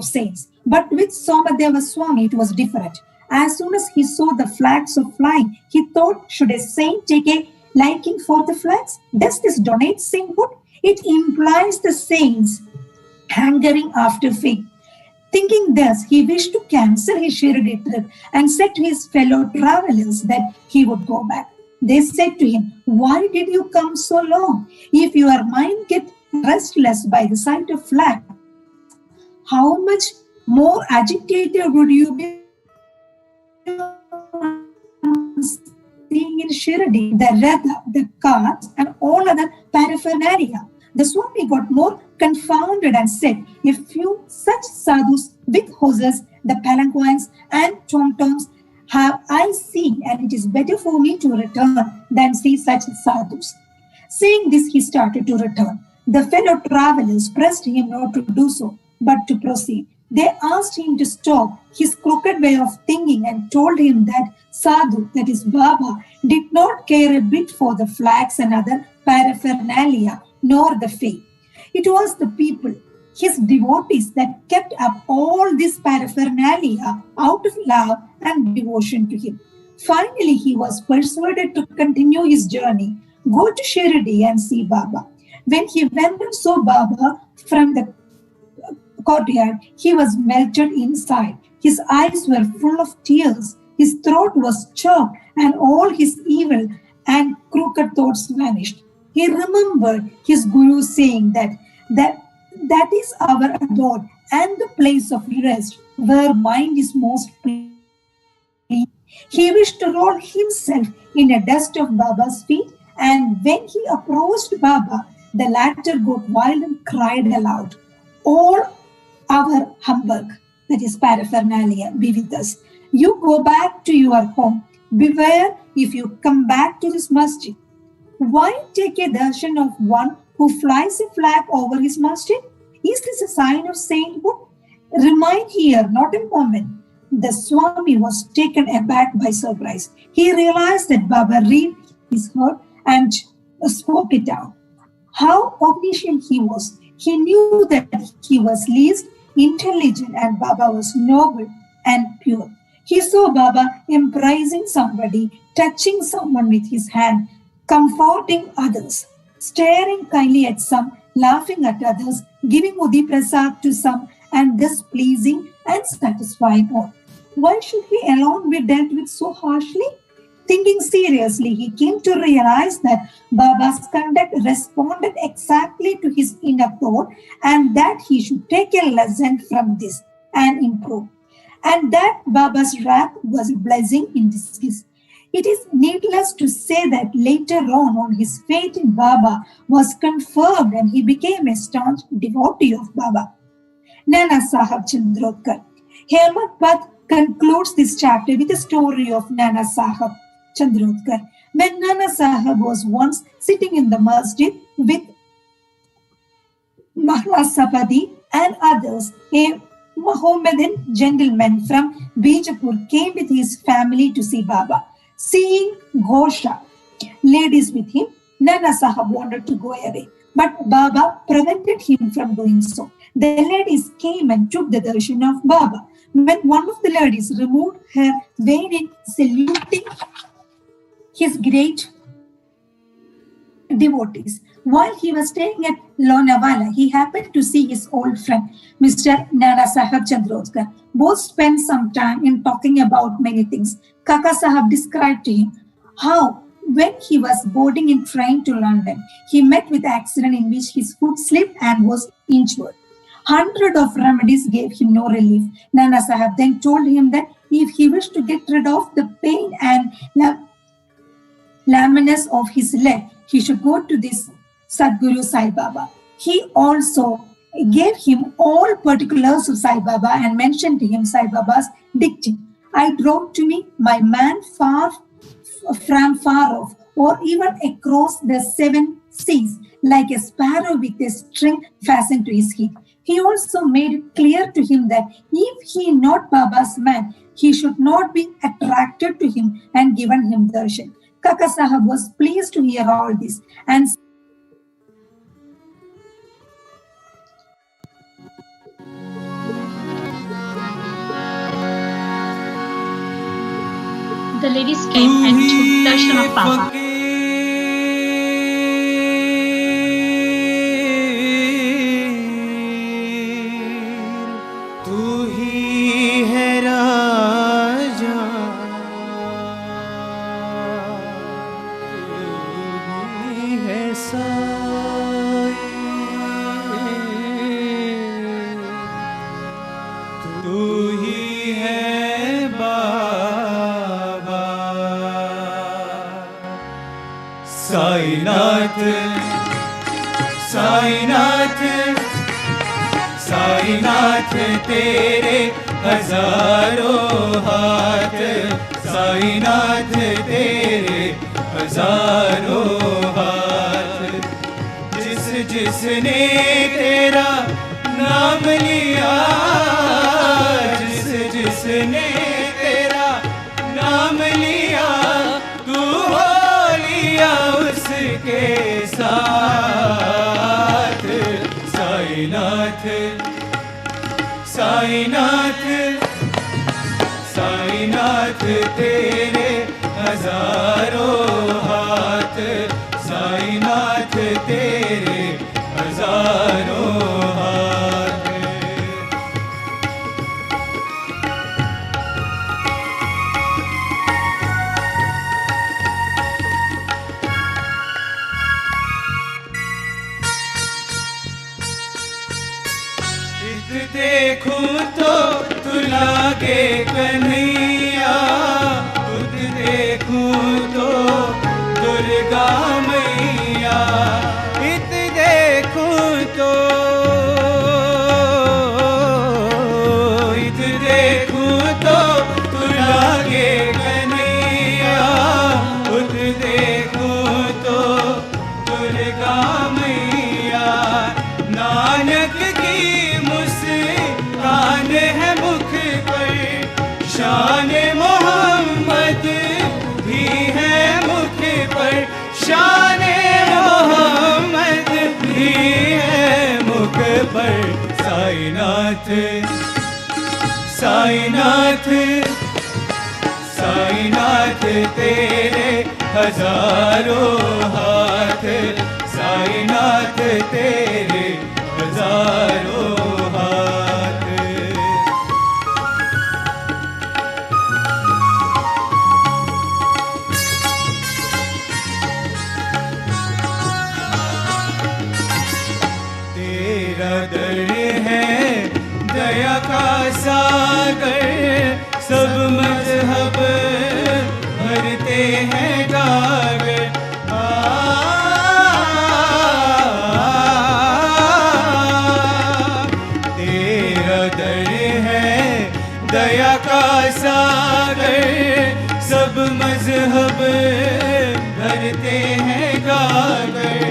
saints. But with Somadeva Swami, it was different. As soon as he saw the flags of flying, he thought, should a saint take a liking for the flags? Does this donate sainthood? It implies the saints hankering after fame. Thinking thus, he wished to cancel his Shirdi trip and said to his fellow travelers that he would go back. They said to him, "Why did you come so long? If your mind gets restless by the sight of flags, how much more agitated would you be seeing in Shirdi the Ratha, the carts, and all other paraphernalia?" The Swami got more confounded and said, "A few such sadhus with horses, the palanquins and tom-toms have I seen, and it is better for me to return than see such sadhus." Saying this, he started to return. The fellow travelers pressed him not to do so, but to proceed. They asked him to stop his crooked way of thinking and told him that Sadhu, that is Baba, did not care a bit for the flags and other paraphernalia, nor the faith. It was the people, his devotees, that kept up all this paraphernalia out of love and devotion to him. Finally, he was persuaded to continue his journey, go to Shirdi and see Baba. When he went and saw Baba from the courtyard, he was melted inside. His eyes were full of tears. His throat was choked, and all his evil and crooked thoughts vanished. He remembered his guru saying that is our abode and the place of rest where mind is most pleased. He wished to roll himself in the dust of Baba's feet, and when he approached Baba, the latter got wild and cried aloud, "All our humbug, that is paraphernalia, be with us. You go back to your home. Beware if you come back to this masjid. Why take a darshan of one who flies a flag over his masjid? Is this a sign of sainthood? Remain here, not a moment." The Swami was taken aback by surprise. He realized that Baba read his heart and spoke it out. How omniscient he was. He knew that he was least intelligent and Baba was noble and pure. He saw Baba embracing somebody, touching someone with his hand, comforting others, staring kindly at some, laughing at others, giving Udi Prasad to some, and thus pleasing and satisfying all. Why should he alone be dealt with so harshly? Thinking seriously, he came to realize that Baba's conduct responded exactly to his inner thought and that he should take a lesson from this and improve. And that Baba's wrath was a blessing in disguise. It is needless to say that later on his faith in Baba was confirmed and he became a staunch devotee of Baba. Nana Sahib Chandrodkar. Hemant Bhatt concludes this chapter with a story of Nana Sahib Chandrodkar. When Nana Sahib was once sitting in the masjid with Maharaj Sapadi and others, a Mohammedan gentleman from Bijapur came with his family to see Baba. Seeing Ghosha ladies with him, Nana Sahib wanted to go away, but Baba prevented him from doing so. The ladies came and took the darshan of Baba. When one of the ladies removed her veil in saluting his great devotees, while he was staying at Lonavala, he happened to see his old friend, Mr. Nana Sahib Chandrodkar. Both spent some time in talking about many things. Kaka Sahib described to him how, when he was boarding in train to London, he met with an accident in which his foot slipped and was injured. Hundreds of remedies gave him no relief. Nana Sahib then told him that if he wished to get rid of the pain and lameness of his leg, he should go to this Sadguru Sai Baba. He also gave him all particulars of Sai Baba and mentioned to him Sai Baba's dictum. I drove to me my man far from far off, or even across the 7 seas, like a sparrow with a string fastened to his head. He also made it clear to him that if he not Baba's man, he should not be attracted to him and given him darshan. Kaka Sahib was pleased to hear all this and the ladies came and took darshan of Baba. Sainath तेरे हजारों हाथ, साईनाथ तेरे हजारों हाथ, जिसने तेरा नाम लिया, जिसने तेरा नाम लिया, तू हो लिया उसके साथ। साईनाथ साईनाथ साईनाथ तेरे हजारों हाथ, साईनाथ तेरे हजारों हाथ। देखूं तो तू लागे कन्हैया, खुद देखूं तो दुर्गा मैया, इत देखूं तो तू लागे कन्हैया, खुद देखूं तो दुर्गा मैया। नानक की मुस्कान है मुख पर, शान मोहम्मद भी है मुख पर, शान मोहम्मद भी है मुख पर। साईनाथ साईनाथ साईनाथ तेरे हजारों हाथ, साईनाथ तेरे हजारों हाथ। सागर, सब मजहब भरते हैं गागर। तेरा दर है दया का सागर, सब मजहब भरते हैं गागर।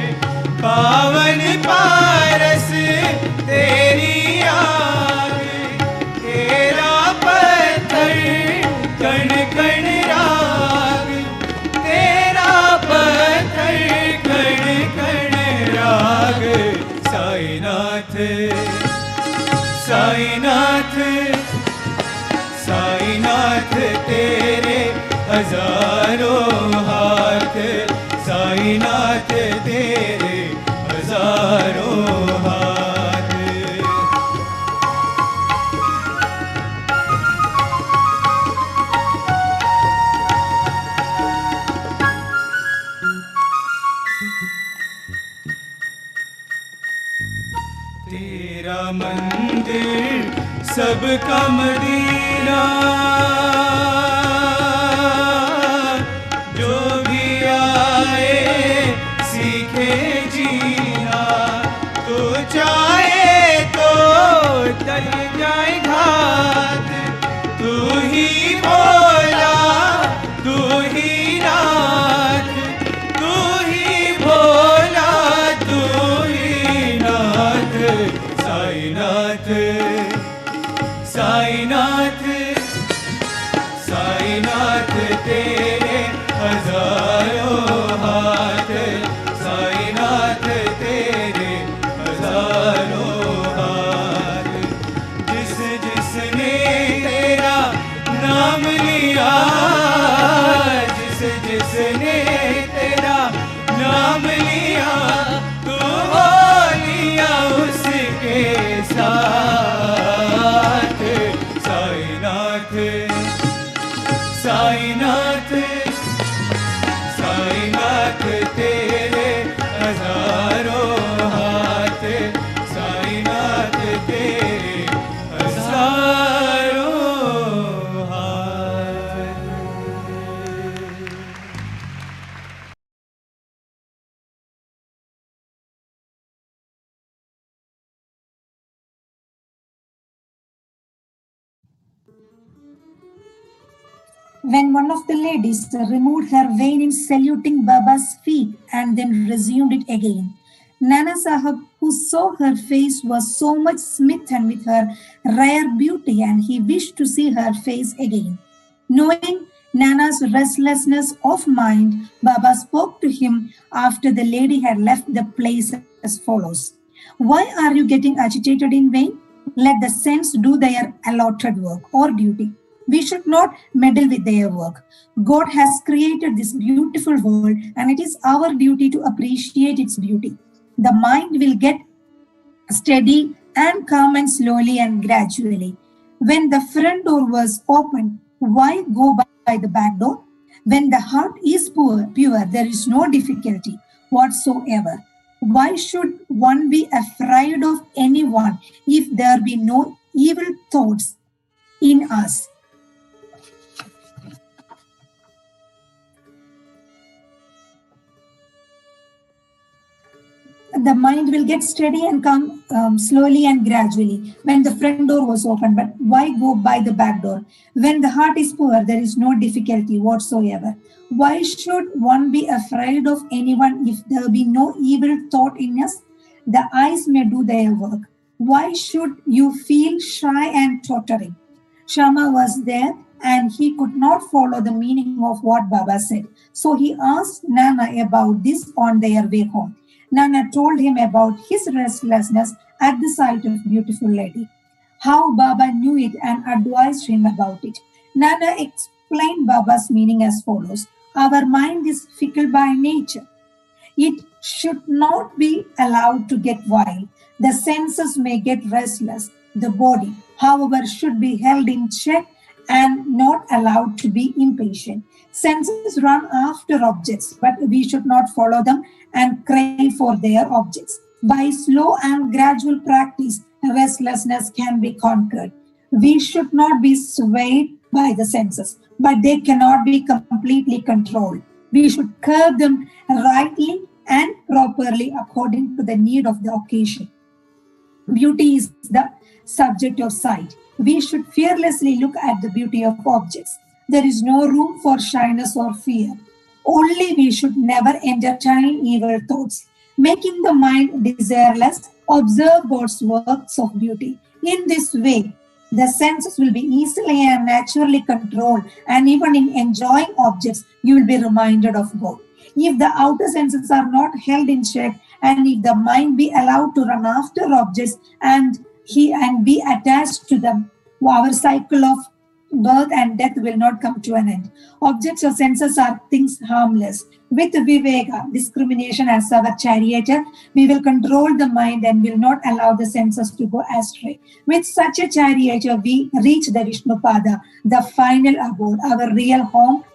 पावन पारस तेरी आग, तेरा पत्थर कण कण राग, तेरा पत्थर कण कण राग। साईनाथ साईनाथ साईनाथ तेरे हजारों हाथ, साईनाथ तेरे हजारों हाथ। तेरा मंदिर सबका मदीना, जो भी आए सीखे जीना। तो चाहे तो टल जाए घाट, तू ही भोला तू ही नाथ, तू ही भोला तू ही नाथ। साईनाथ साईनाथ साईनाथ तेरे हजारों हाथ, साईनाथ तेरे हजारों हाथ। जिस जिसने तेरा नाम लिया, जिस जिसने तेरा नाम लिया, तू हो लिया उसके साथ। साईनाथ साईनाथ साईनाथ तेरे हजारों हाथ, साईनाथ तेरे हजारों हाथ। When one of the ladies removed her veil in saluting Baba's feet and then resumed it again, Nana Sahib, who saw her face, was so much smitten with her rare beauty and he wished to see her face again. Knowing Nana's restlessness of mind, Baba spoke to him after the lady had left the place as follows. Why are you getting agitated in vain? Let the saints do their allotted work or duty. We should not meddle with their work. God has created this beautiful world and it is our duty to appreciate its beauty. The mind will get steady and calm and slowly and gradually. When the front door was opened, why go by the back door? When the heart is pure, there is no difficulty whatsoever. Why should one be afraid of anyone if there be no evil thoughts in us? The mind will get steady and come slowly and gradually. When the front door was open, but why go by the back door? When the heart is poor, there is no difficulty whatsoever. Why should one be afraid of anyone if there be no evil thought in us? The eyes may do their work. Why should you feel shy and tottering? Shama was there and he could not follow the meaning of what Baba said. So he asked Nana about this on their way home. Nana told him about his restlessness at the sight of beautiful lady, how Baba knew it and advised him about it. Nana explained Baba's meaning as follows. Our mind is fickle by nature. It should not be allowed to get wild. The senses may get restless. The body, however, should be held in check and not allowed to be impatient. Senses run after objects, but we should not follow them and crave for their objects. By slow and gradual practice, restlessness can be conquered. We should not be swayed by the senses, but they cannot be completely controlled. We should curb them rightly and properly according to the need of the occasion. Beauty is the subject of sight. We should fearlessly look at the beauty of objects. There is no room for shyness or fear. Only we should never entertain evil thoughts. Making the mind desireless, observe God's works of beauty. In this way, the senses will be easily and naturally controlled, and even in enjoying objects, you will be reminded of God. If the outer senses are not held in check, and if the mind be allowed to run after objects and be attached to them, our cycle of birth and death will not come to an end. Objects or senses are things harmless. With Viveka, discrimination as our charioteer, we will control the mind and will not allow the senses to go astray. With such a charioteer, we reach the Vishnupada, the final abode, our real home,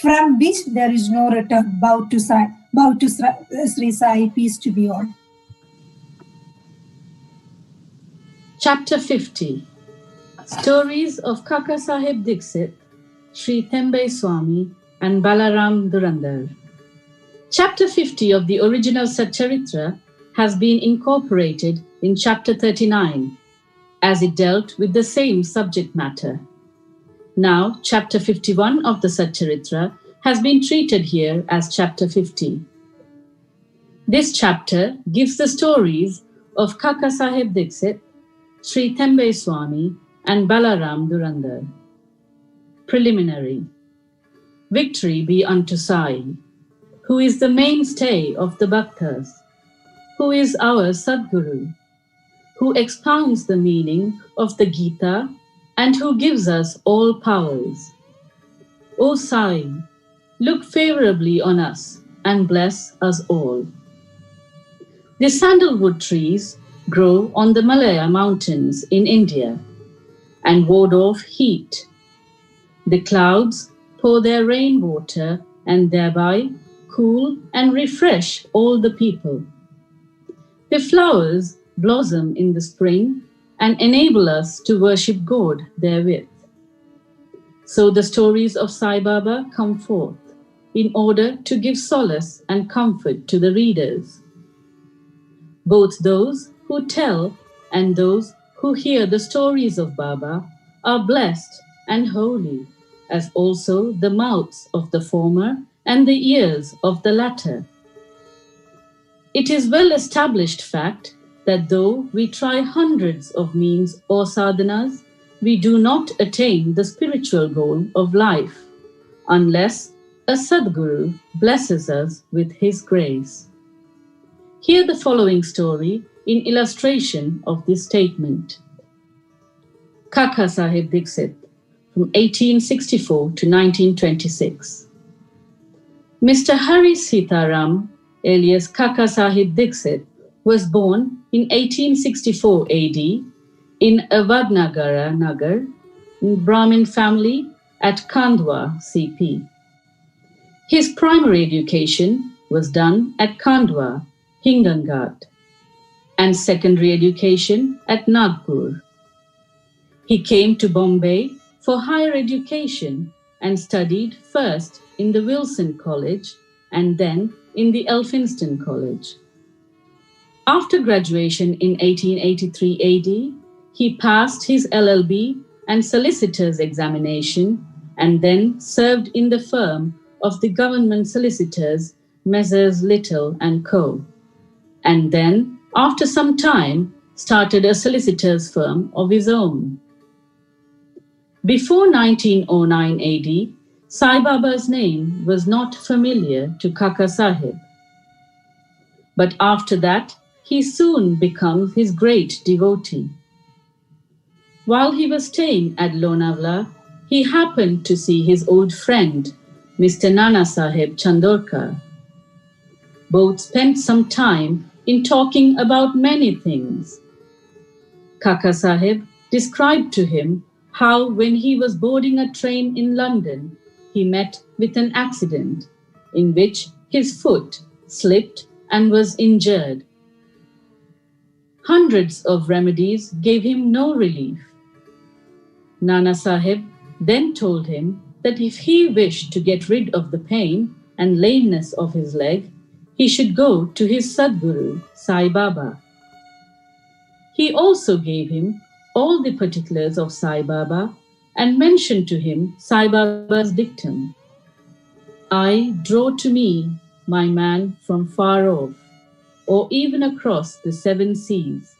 from which there is no return. Bow to Sri Sai, peace to be all. Chapter 50. Stories of Kaka Sahib Dixit, Sri Thembe Swami and Balaram Durandar. Chapter 50 of the original Satcharitra has been incorporated in Chapter 39, as it dealt with the same subject matter. Now, Chapter 51 of the Satcharitra has been treated here as Chapter 50. This chapter gives the stories of Kaka Sahib Dixit, Sri Thembe Swami and Balaram Durandar. Preliminary. Victory be unto Sai, who is the mainstay of the Bhaktas, who is our Sadguru, who expounds the meaning of the Gita and who gives us all powers. O Sai, look favorably on us and bless us all. The sandalwood trees grow on the Malaya mountains in India and ward off heat. The clouds pour their rainwater and thereby cool and refresh all the people. The flowers blossom in the spring and enable us to worship God therewith. So the stories of Sai Baba come forth in order to give solace and comfort to the readers. Both those who tell and those who hear the stories of Baba are blessed and holy, as also the mouths of the former and the ears of the latter. It is well established fact that though we try hundreds of means or sadhanas, we do not attain the spiritual goal of life unless a Sadguru blesses us with his grace. Hear the following story in illustration of this statement. Kaka Sahib Dixit, from 1864 to 1926. Mr. Hari Sitaram, alias Kaka Sahib Dixit, was born in 1864 AD in Avadnagara Nagar, Brahmin family at Khandwa, CP. His primary education was done at Khandwa, Hinganghat, and secondary education at Nagpur. He came to Bombay for higher education and studied first in the Wilson College and then in the Elphinstone College. After graduation in 1883 AD, he passed his LLB and solicitor's examination and then served in the firm of the government solicitors Messrs. Little and Co. And then, after some time, started a solicitor's firm of his own. Before 1909 AD, Sai Baba's name was not familiar to Kaka Sahib. But after that, he soon becomes his great devotee. While he was staying at Lonavala, he happened to see his old friend, Mr. Nana Sahib Chandorkar. Both spent some time in talking about many things. Kaka Sahib described to him how when he was boarding a train in London, he met with an accident in which his foot slipped and was injured. Hundreds of remedies gave him no relief. Nana Sahib then told him that if he wished to get rid of the pain and lameness of his leg, he should go to his Sadguru, Sai Baba. He also gave him all the particulars of Sai Baba and mentioned to him Sai Baba's dictum, "I draw to me my man from far off, or even across the 7 seas,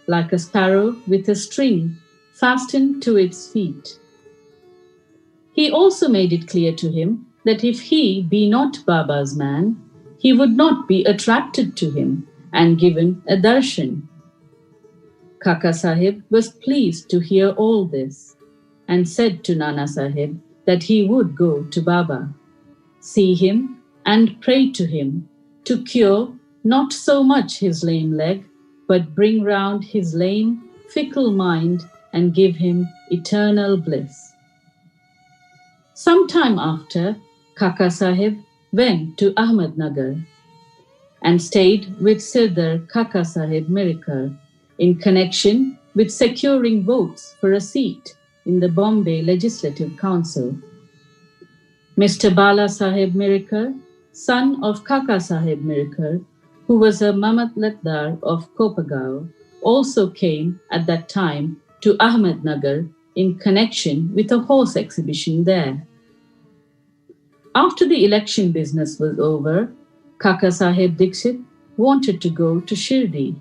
like a sparrow with a string fastened to its feet." He also made it clear to him that if he be not Baba's man, he would not be attracted to him and given a darshan. Kaka Sahib was pleased to hear all this and said to Nana Sahib that he would go to Baba, see him and pray to him to cure not so much his lame leg, but bring round his lame, fickle mind and give him eternal bliss. Some time after, Kaka Sahib went to Ahmednagar and stayed with Sirdar Kaka Sahib Mirikar in connection with securing votes for a seat in the Bombay Legislative Council. Mr. Bala Sahib Mirikar, son of Kaka Sahib Mirikar, who was a Mamatlatdar of Kopagaon, also came at that time to Ahmednagar in connection with a horse exhibition there. After the election business was over, Kaka Sahib Dixit wanted to go to Shirdi,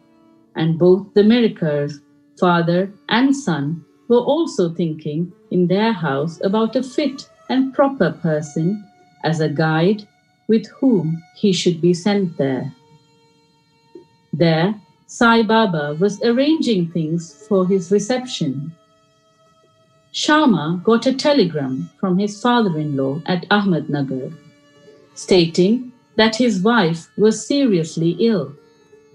and both the Mirikars, father and son, were also thinking in their house about a fit and proper person as a guide with whom he should be sent there. There, Sai Baba was arranging things for his reception. Sharma got a telegram from his father-in-law at Ahmednagar, stating that his wife was seriously ill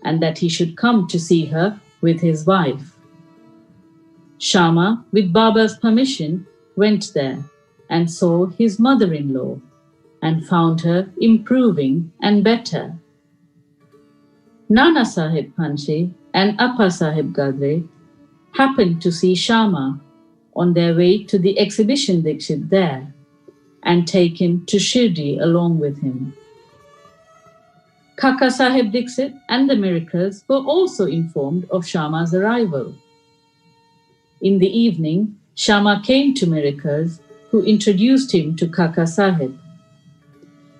and that he should come to see her with his wife. Sharma, with Baba's permission, went there and saw his mother-in-law and found her improving and better. Nana Sahib Panche and Appa Sahib Gadre happened to see Sharma on their way to the exhibition Dikshit there and take him to Shirdi along with him. Kaka Sahib Dixit and the Mirikars were also informed of Sharma's arrival. In the evening, Sharma came to Mirikars, who introduced him to Kaka Sahib.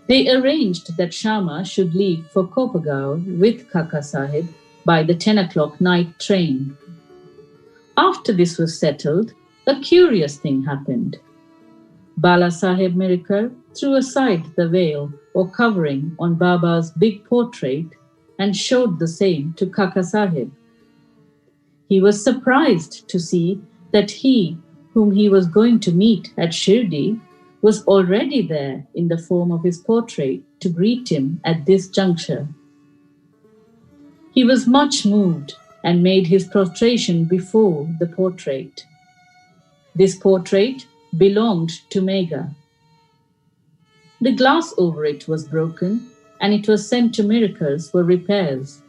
They arranged that Sharma should leave for Kopagaon with Kaka Sahib by the 10 o'clock night train. After this was settled, a curious thing happened. Bala Sahib Mirikar threw aside the veil or covering on Baba's big portrait and showed the same to Kaka Sahib. He was surprised to see that he, whom he was going to meet at Shirdi, was already there in the form of his portrait to greet him at this juncture. He was much moved and made his prostration before the portrait. This portrait belonged to Megha. The glass over it was broken and it was sent to Mirikars for repairs.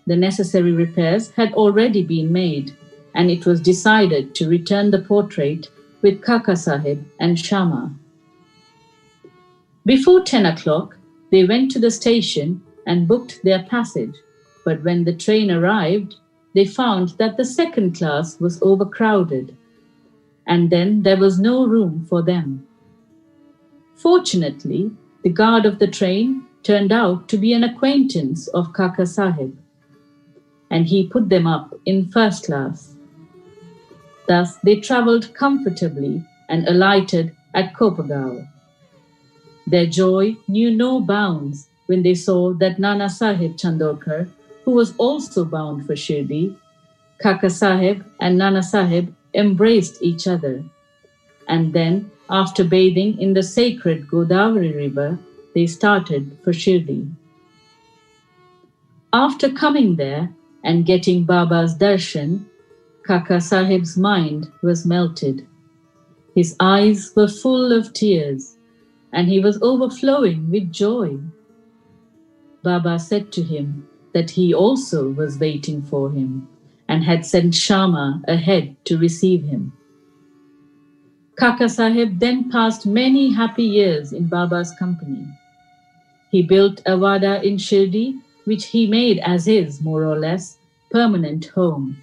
The necessary repairs had already been made and it was decided to return the portrait with Kaka Sahib and Sharma. Before 10 o'clock, they went to the station and booked their passage, but when the train arrived, they found that the second class was overcrowded, and then there was no room for them. Fortunately, the guard of the train turned out to be an acquaintance of Kaka Sahib, and he put them up in first class. Thus, they travelled comfortably and alighted at Kopagaon. Their joy knew no bounds when they saw that Nana Sahib Chandorkar, who was also bound for Shirdi, Kaka Sahib and Nana Sahib embraced each other. And then, after bathing in the sacred Godavari river, they started for Shirdi. After coming there and getting Baba's darshan, Kaka Sahib's mind was melted. His eyes were full of tears, and he was overflowing with joy. Baba said to him that he also was waiting for him and had sent Sharma ahead to receive him. Kaka Sahib then passed many happy years in Baba's company. He built a wada in Shirdi, which he made as his, more or less, permanent home.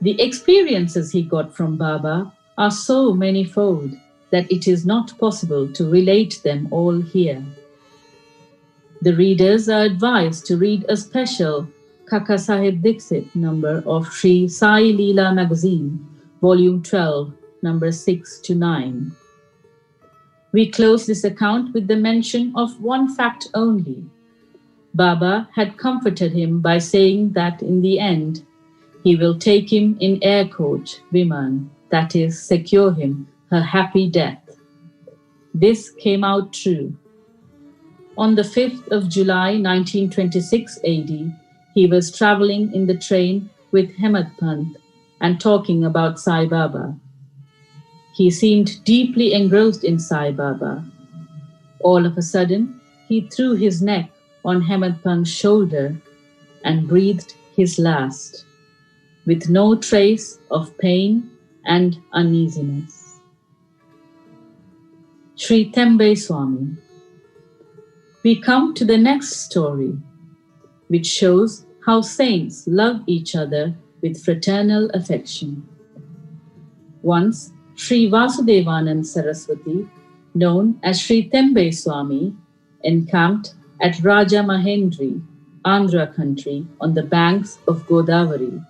The experiences he got from Baba are so manifold that it is not possible to relate them all here. The readers are advised to read a special Kaka Sahib Dixit number of Shirdi Sai Leela magazine, volume 12, number 6 to 9. We close this account with the mention of one fact only. Baba had comforted him by saying that in the end, he will take him in air coach, Viman, that is, secure him a happy death. This came out true. On the 5th of July 1926 AD, he was traveling in the train with Hemad Pant and talking about Sai Baba. He seemed deeply engrossed in Sai Baba. All of a sudden, he threw his neck on Hemad Pant's shoulder and breathed his last, with no trace of pain and uneasiness. Sri Tembe Swami. We come to the next story, which shows how saints love each other with fraternal affection. Once, Sri Vasudevanand Saraswati, known as Sri Tembe Swami, encamped at Raja Mahendri, Andhra country, on the banks of Godavari.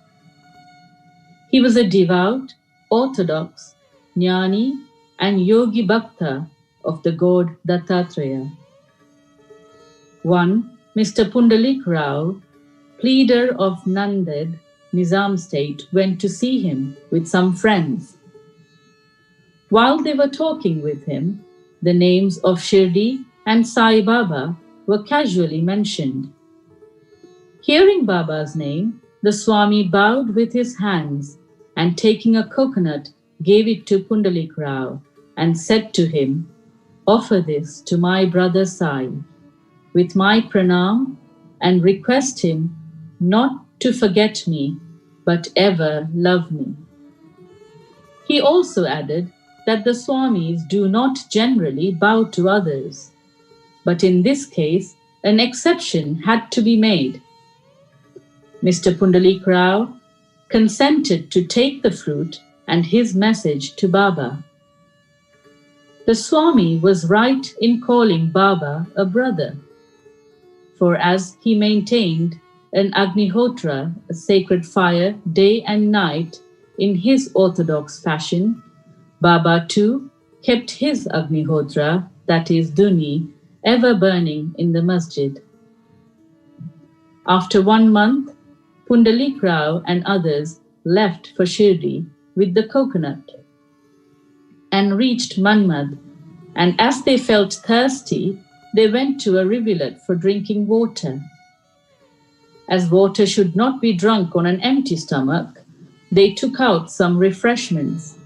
He was a devout, orthodox, jnani, and yogi bhakta of the god Dattatreya. One, Mr. Pundalik Rao, pleader of Nanded, Nizam state, went to see him with some friends. While they were talking with him, the names of Shirdi and Sai Baba were casually mentioned. Hearing Baba's name, the Swami bowed with his hands and taking a coconut, gave it to Pundalik Rao and said to him, "Offer this to my brother Sai, with my pranam, and request him not to forget me, but ever love me." He also added that the Swamis do not generally bow to others, but in this case, an exception had to be made. Mr. Pundalik Rao consented to take the fruit and his message to Baba. The Swami was right in calling Baba a brother, for as he maintained an Agnihotra, a sacred fire, day and night in his orthodox fashion, Baba too kept his Agnihotra, that is Duni, ever burning in the masjid. After 1 month, Pundalik Rao and others left for Shirdi with the coconut and reached Manmad, and as they felt thirsty, they went to a rivulet for drinking water. As water should not be drunk on an empty stomach, they took out some refreshments,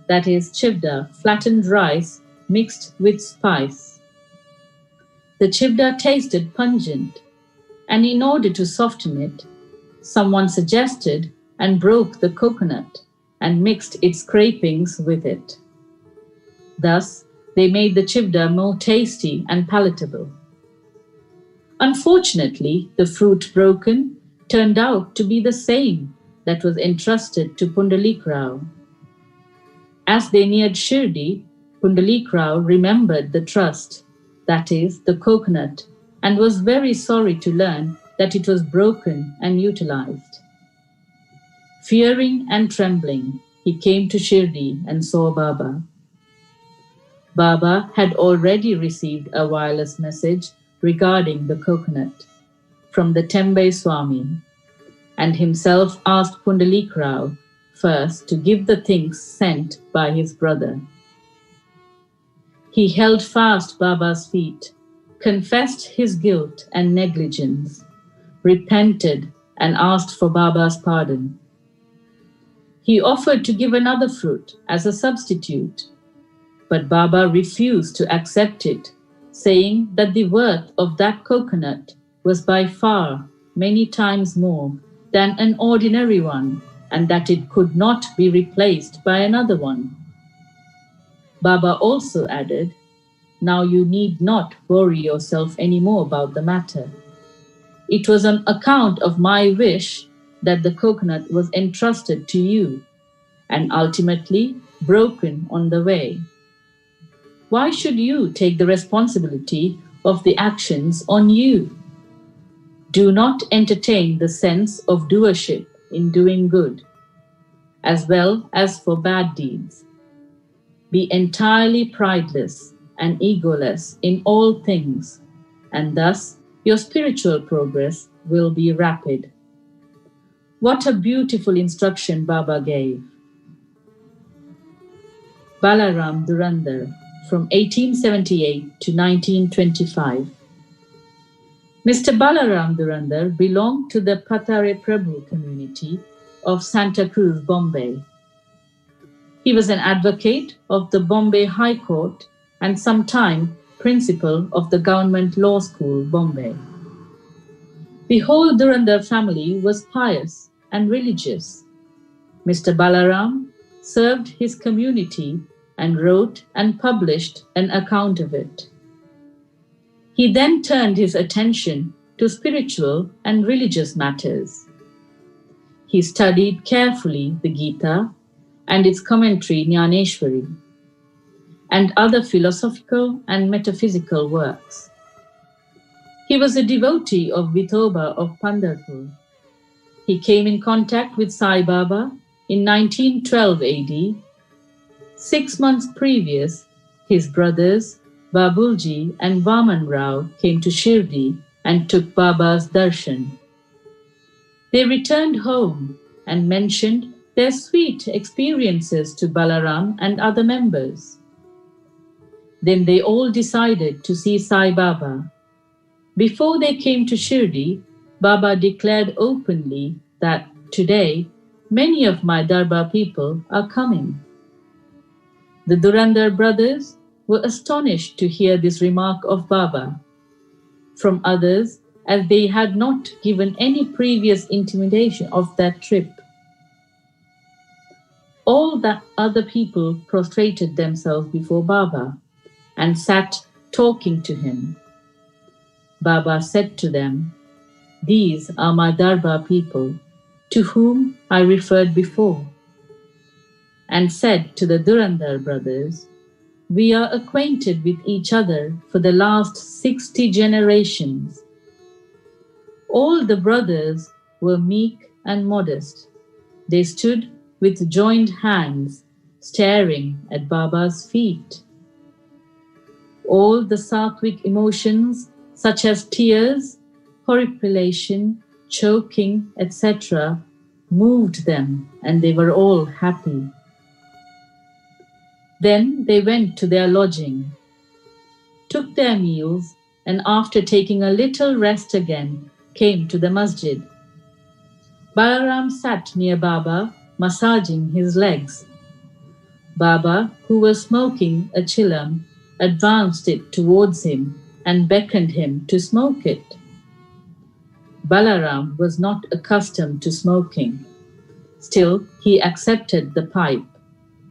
that is chivda, flattened rice mixed with spice. The chivda tasted pungent, and in order to soften it, someone suggested and broke the coconut and mixed its scrapings with it. Thus, they made the chivda more tasty and palatable. Unfortunately, the fruit broken turned out to be the same that was entrusted to Pundalik Rao. As they neared Shirdi, Pundalik Rao remembered the trust, that is, the coconut, and was very sorry to learn that it was broken and utilized. Fearing and trembling, he came to Shirdi and saw Baba. Baba had already received a wireless message regarding the coconut from the Tembe Swami, and himself asked Pundalik Rao first to give the things sent by his brother. He held fast Baba's feet, confessed his guilt and negligence, repented and asked for Baba's pardon. He offered to give another fruit as a substitute, but Baba refused to accept it, saying that the worth of that coconut was by far many times more than an ordinary one, and that it could not be replaced by another one. Baba also added, "Now you need not worry yourself any more about the matter. It was on account of my wish that the coconut was entrusted to you and ultimately broken on the way. Why should you take the responsibility of the actions on you? Do not entertain the sense of doership in doing good, as well as for bad deeds. Be entirely prideless and egoless in all things, and thus your spiritual progress will be rapid." What a beautiful instruction Baba gave. Balaram Durandar, from 1878 to 1925. Mr. Balaram Durandar belonged to the Patare Prabhu community of Santa Cruz, Bombay. He was an advocate of the Bombay High Court and sometime principal of the Government Law School, Bombay. The whole Durandar family was pious and religious. Mr. Balaram served his community and wrote and published an account of it. He then turned his attention to spiritual and religious matters. He studied carefully the Gita and its commentary Jnaneshwari, and other philosophical and metaphysical works. He was a devotee of Vithoba of Pandharpur. He came in contact with Sai Baba in 1912 AD. 6 months previous, his brothers Babulji and Vaman Rao came to Shirdi and took Baba's darshan. They returned home and mentioned their sweet experiences to Balaram and other members. Then they all decided to see Sai Baba. Before they came to Shirdi, Baba declared openly that today many of my Darbar people are coming. The Durandar brothers were astonished to hear this remark of Baba. From others, as they had not given any previous intimation of that trip. All the other people prostrated themselves before Baba and sat talking to him. Baba said to them, "These are my Darbar people, to whom I referred before," and said to the Durandar brothers, "We are acquainted with each other for the last 60 generations." All the brothers were meek and modest. They stood with joined hands, staring at Baba's feet. All the sattvic emotions, such as tears, horripilation, choking, etc., moved them, and they were all happy. Then they went to their lodging, took their meals, and after taking a little rest again, came to the masjid. Balaram sat near Baba, massaging his legs. Baba, who was smoking a chilam, advanced it towards him and beckoned him to smoke it. Balaram was not accustomed to smoking. Still, he accepted the pipe,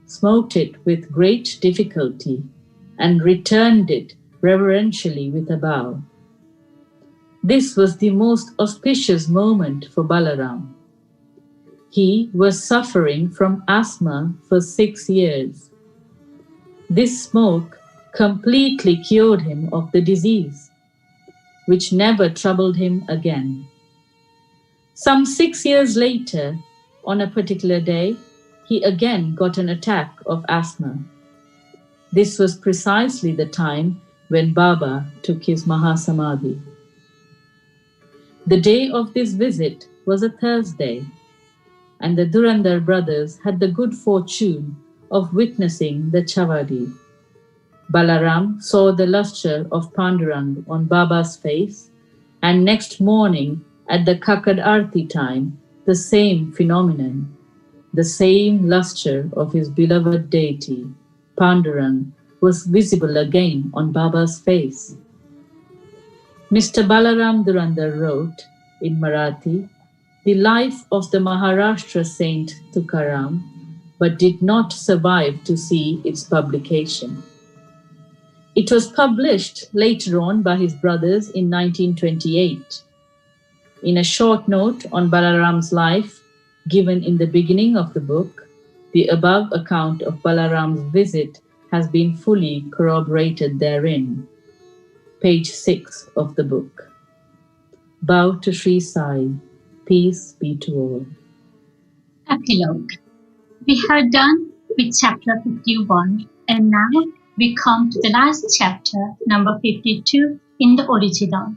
smoked it with great difficulty, and returned it reverentially with a bow. This was the most auspicious moment for Balaram. He was suffering from asthma for 6 years. This smoke completely cured him of the disease, which never troubled him again. Some 6 years later, on a particular day, he again got an attack of asthma. This was precisely the time when Baba took his Mahasamadhi. The day of this visit was a Thursday, and the Durandar brothers had the good fortune of witnessing the Chavadi. Balaram saw the lustre of Pandurang on Baba's face, and next morning at the Kakad Arti time, the same phenomenon, the same lustre of his beloved deity, Pandurang, was visible again on Baba's face. Mr. Balaram Durandar wrote in Marathi, "The life of the Maharashtra saint Tukaram but did not survive to see its publication. It was published later on by his brothers in 1928. In a short note on Balaram's life, given in the beginning of the book, the above account of Balaram's visit has been fully corroborated therein. Page 6 of the book. Bow to Shri Sai. Peace be to all. Epilogue. We have done with chapter 51, and now we come to the last chapter, number 52, in the original.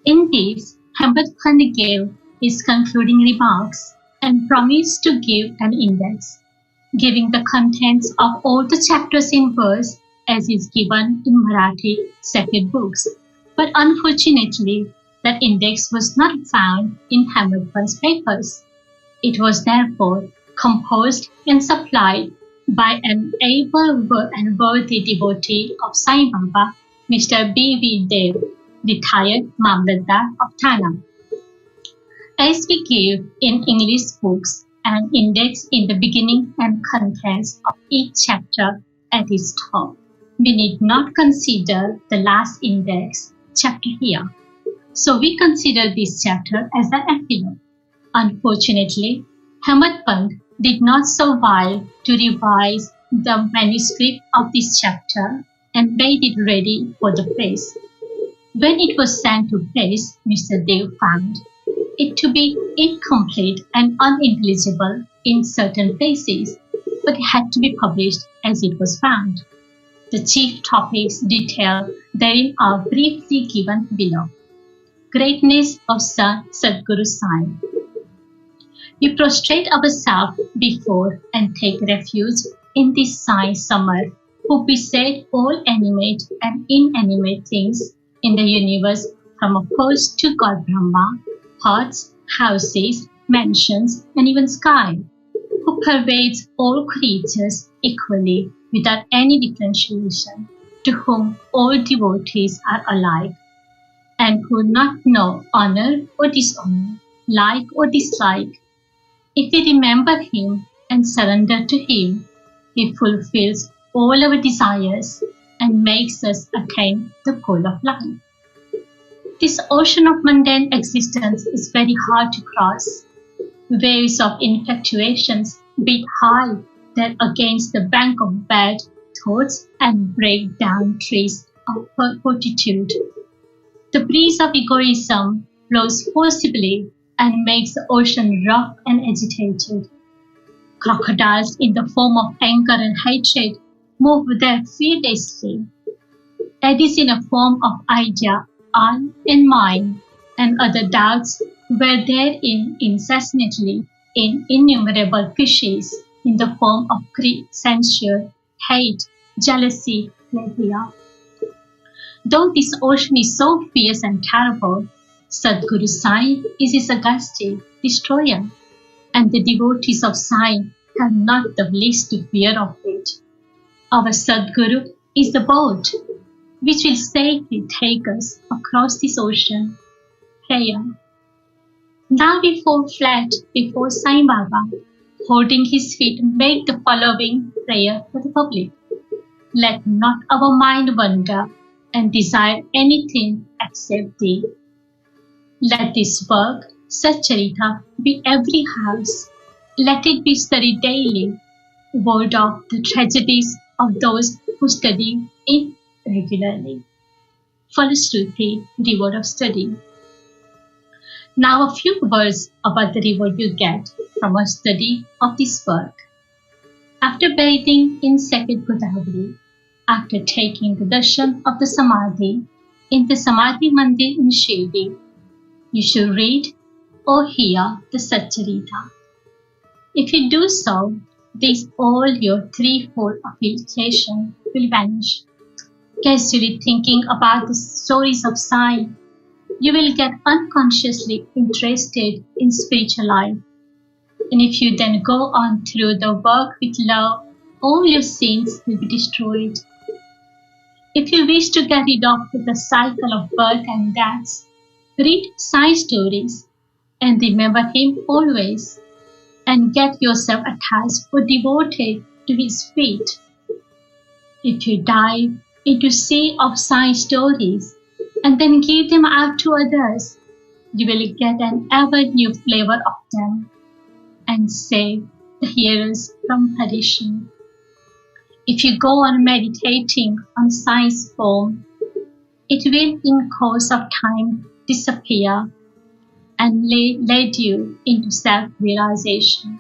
In this, Hamad Khan gave his concluding remarks and promised to give an index, giving the contents of all the chapters in verse as is given in Marathi sacred books. But unfortunately, that index was not found in Hamad Khan's papers. It was therefore composed and supplied by an able and worthy devotee of Sai Baba, Mr. B.V. Dev, retired Mamlatdar of Thana. As we give in English books an index in the beginning and contents of each chapter at its top, we need not consider the last index chapter here. So we consider this chapter as an epilogue. Unfortunately, Hamad Pant did not survive to revise the manuscript of this chapter and made it ready for the press. When it was sent to press, Mr. Dev found it to be incomplete and unintelligible in certain places, but it had to be published as it was found. The chief topics detailed therein are briefly given below. Greatness of Sadguru Sai. We prostrate ourselves before and take refuge in this Sai Samar, who beset all animate and inanimate things in the universe from opposed to God Brahma, hearts, houses, mansions, and even sky, who pervades all creatures equally without any differentiation, to whom all devotees are alike, and who not know honor or dishonor, like or dislike. If we remember him and surrender to him, he fulfills all our desires and makes us attain the goal of life. This ocean of mundane existence is very hard to cross. Waves of infatuations beat high there against the bank of bad thoughts and break down trees of fortitude. The breeze of egoism blows forcibly and makes the ocean rough and agitated. Crocodiles in the form of anger and hatred move there fearlessly. Eddies in a form of idea, I and mine, and other doubts were therein incessantly in innumerable fishes in the form of greed, censure, hate, jealousy, pleasure. Though this ocean is so fierce and terrible, Sadguru Sai is his august destroyer, and the devotees of Sai have not the least to fear of it. Our Sadguru is the boat which will safely take us across this ocean. Prayer. Now we fall flat before Sai Baba, holding his feet, make the following prayer for the public. Let not our mind wander and desire anything except thee. Let this work, Satcharitra, be every house. Let it be studied daily. Ward off the tragedies of those who study it regularly. Falashruti, reward of study. Now a few words about the reward you get from a study of this work. After bathing in sacred Godavari, after taking the darshan of the Samadhi in the Samadhi Mandir in Shirdi, you should read or hear the Satcharitra. If you do so, these all your threefold affiliation will vanish. Casually thinking about the stories of Sai, you will get unconsciously interested in spiritual life. And if you then go on through the work with love, all your sins will be destroyed. If you wish to get rid of the cycle of birth and death, read Sai stories and remember him always. and get yourself attached or devoted to his feet. If you dive into sea of science stories and then give them out to others, you will get an ever new flavor of them and save the hearers from perishing. If you go on meditating on science form, it will in course of time disappear and lead you into self-realization.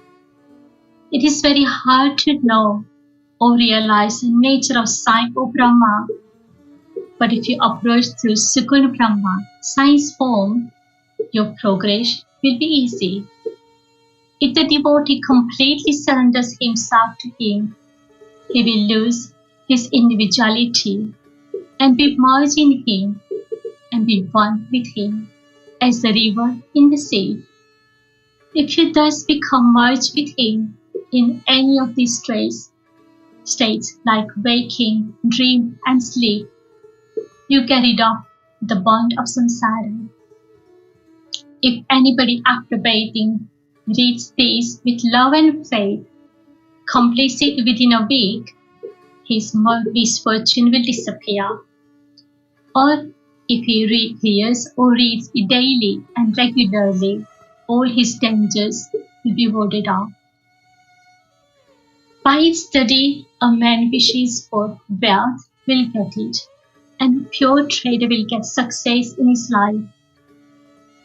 It is very hard to know or realize the nature of Sai or Brahma, but if you approach through Sukun Brahma, science form, your progress will be easy. If the devotee completely surrenders himself to him, he will lose his individuality and be merged in him and be one with him as the river in the sea. If you thus become merged with him in any of these states like waking, dream and sleep, you get rid of the bond of samsara. If anybody after bathing reads these with love and faith, completes it within a week, his misfortune will disappear. Or if he hears or reads it daily and regularly, all his dangers will be warded off. By its study, a man wishes for wealth will get it, and a pure trader will get success in his life.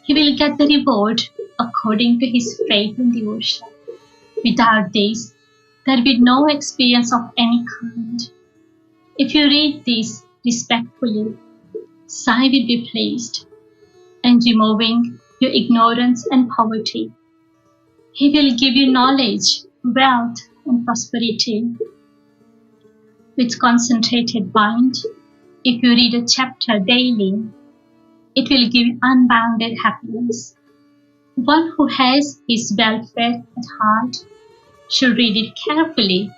He will get the reward according to his faith and devotion. Without this, there will be no experience of any kind. If you read this respectfully, Sai will be pleased and removing your ignorance and poverty. He will give you knowledge, wealth, and prosperity. With concentrated mind, if you read a chapter daily, it will give you unbounded happiness. One who has his welfare at heart should read it carefully,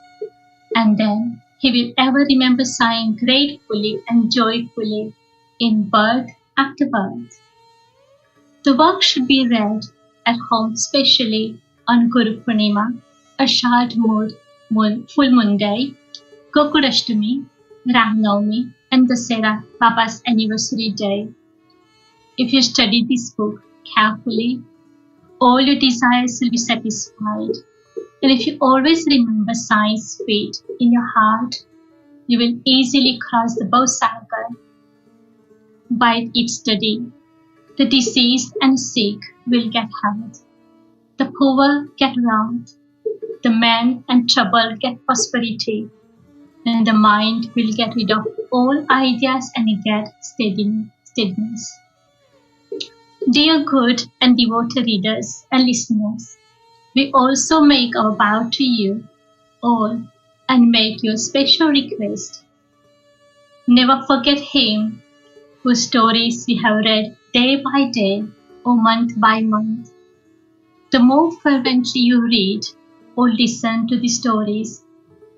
and then he will ever remember sighing gratefully and joyfully in birth after birth. The work should be read at home, especially on Guru Purnima, Ashad Full Moon Day, Gokulashtami, Ramnavami, and Dasera Baba's anniversary day. If you study this book carefully, all your desires will be satisfied. And if you always remember Sai's feet in your heart, you will easily cross the Bhausagar. By its study, the diseased and sick will get health, the poor get wealth, the man and trouble get prosperity, and the mind will get rid of all ideas and get steadiness. Dear good and devoted readers and listeners, we also make our vow to you all and make your special request. Never forget him whose stories we have read day by day or month by month. The more fervently you read or listen to the stories,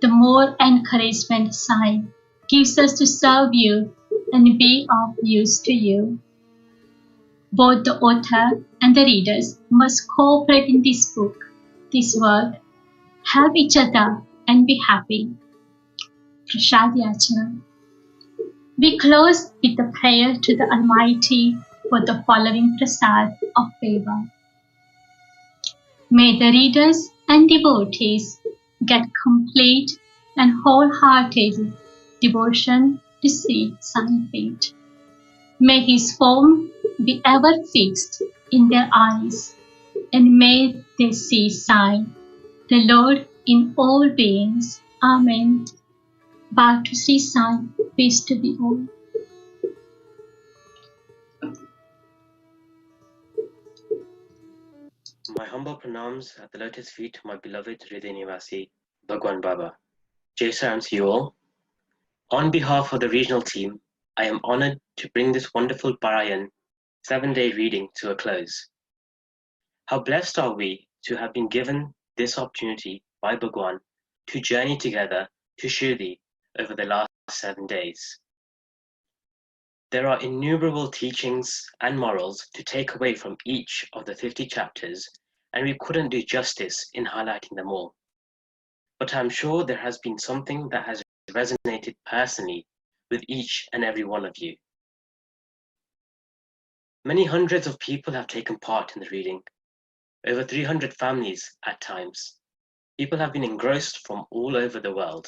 the more encouragement Sai gives us to serve you and be of use to you. Both the author and the readers must cooperate in this book, this work, help each other and be happy. Prasad Yachana. We close with a prayer to the Almighty for the following prasad of favor. May the readers and devotees get complete and wholehearted devotion to see Sai feet. May his form be ever fixed in their eyes, and may they see Sai, the Lord in all beings. Amen. Bow to Sri Sai, peace to be all. My humble pranams at the lotus feet of my beloved Hriday Nivasi, Bhagwan Baba. Jai Saram to you all. On behalf of the regional team, I am honored to bring this wonderful Parayan 7-day reading to a close. How blessed are we to have been given this opportunity by Bhagwan to journey together to Shirdi over the last 7 days. There are innumerable teachings and morals to take away from each of the 50 chapters and we couldn't do justice in highlighting them all. But I'm sure there has been something that has resonated personally with each and every one of you. Many hundreds of people have taken part in the reading, over 300 families at times. People have been engrossed from all over the world.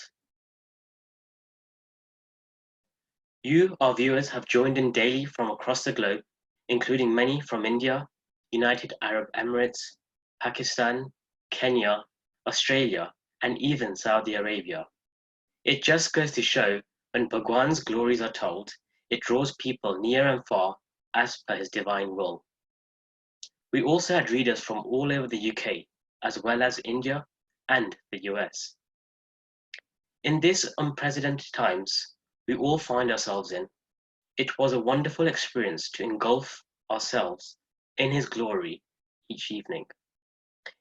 You, our viewers, have joined in daily from across the globe, including many from India, United Arab Emirates, Pakistan, Kenya, Australia, and even Saudi Arabia. It just goes to show when Bhagwan's glories are told, it draws people near and far as per his divine will. We also had readers from all over the UK, as well as India and the US. In these unprecedented times we all find ourselves in, it was a wonderful experience to engulf ourselves in his glory each evening.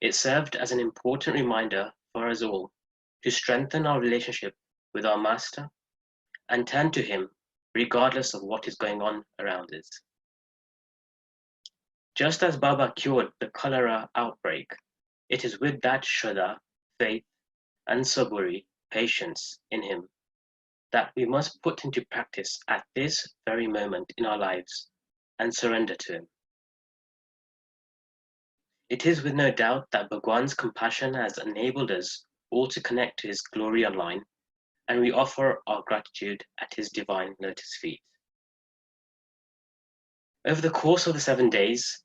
It served as an important reminder for us all to strengthen our relationship with our Master and turn to him regardless of what is going on around us. Just as Baba cured the cholera outbreak, it is with that Shraddha, faith, and saburi, patience in him, that we must put into practice at this very moment in our lives and surrender to him. It is with no doubt that Bhagwan's compassion has enabled us all to connect to his glory online, and we offer our gratitude at his divine lotus feet. Over the course of the 7 days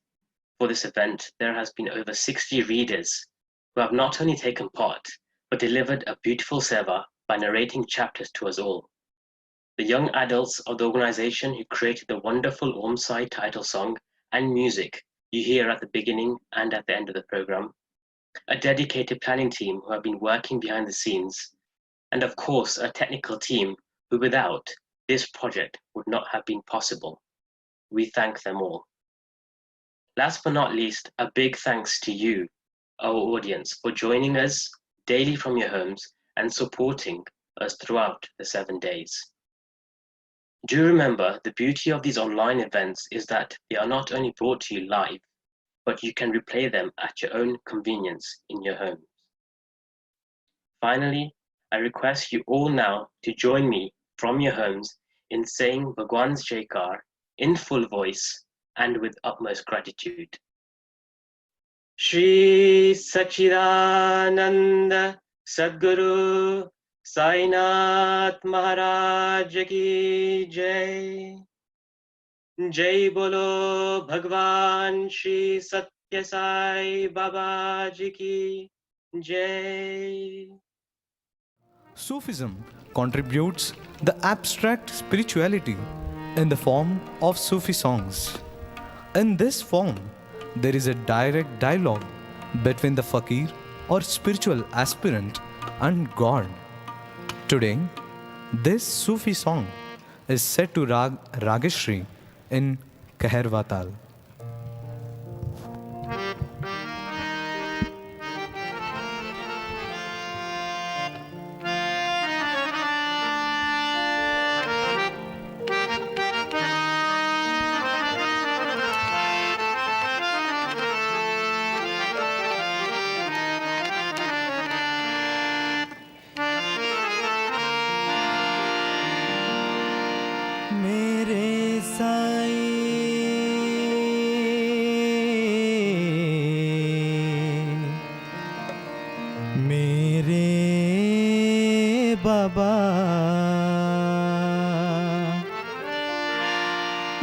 for this event, there has been over 60 readers who have not only taken part, but delivered a beautiful seva by narrating chapters to us all. The young adults of the organization who created the wonderful Om Sai title song and music you hear at the beginning and at the end of the program, a dedicated planning team who have been working behind the scenes, and of course a technical team who without this project would not have been possible. We thank them all. Last but not least, a big thanks to you, our audience, for joining us daily from your homes and supporting us throughout the 7 days. Do remember, the beauty of these online events is that they are not only brought to you live, but you can replay them at your own convenience in your homes. Finally, I request you all now to join me from your homes in saying Bhagwan's Jaykar in full voice and with utmost gratitude. Shri Satchidananda Sadguru Sai Maharaj Ki Jai. Jai Bolo Bhagwan Shri Sathya Sai Baba Ji Ki Jai. Sufism contributes the abstract spirituality in the form of Sufi songs. In this form, there is a direct dialogue between the fakir or spiritual aspirant and God. Today, this Sufi song is set to Rag Rageshri in Kaherwatal.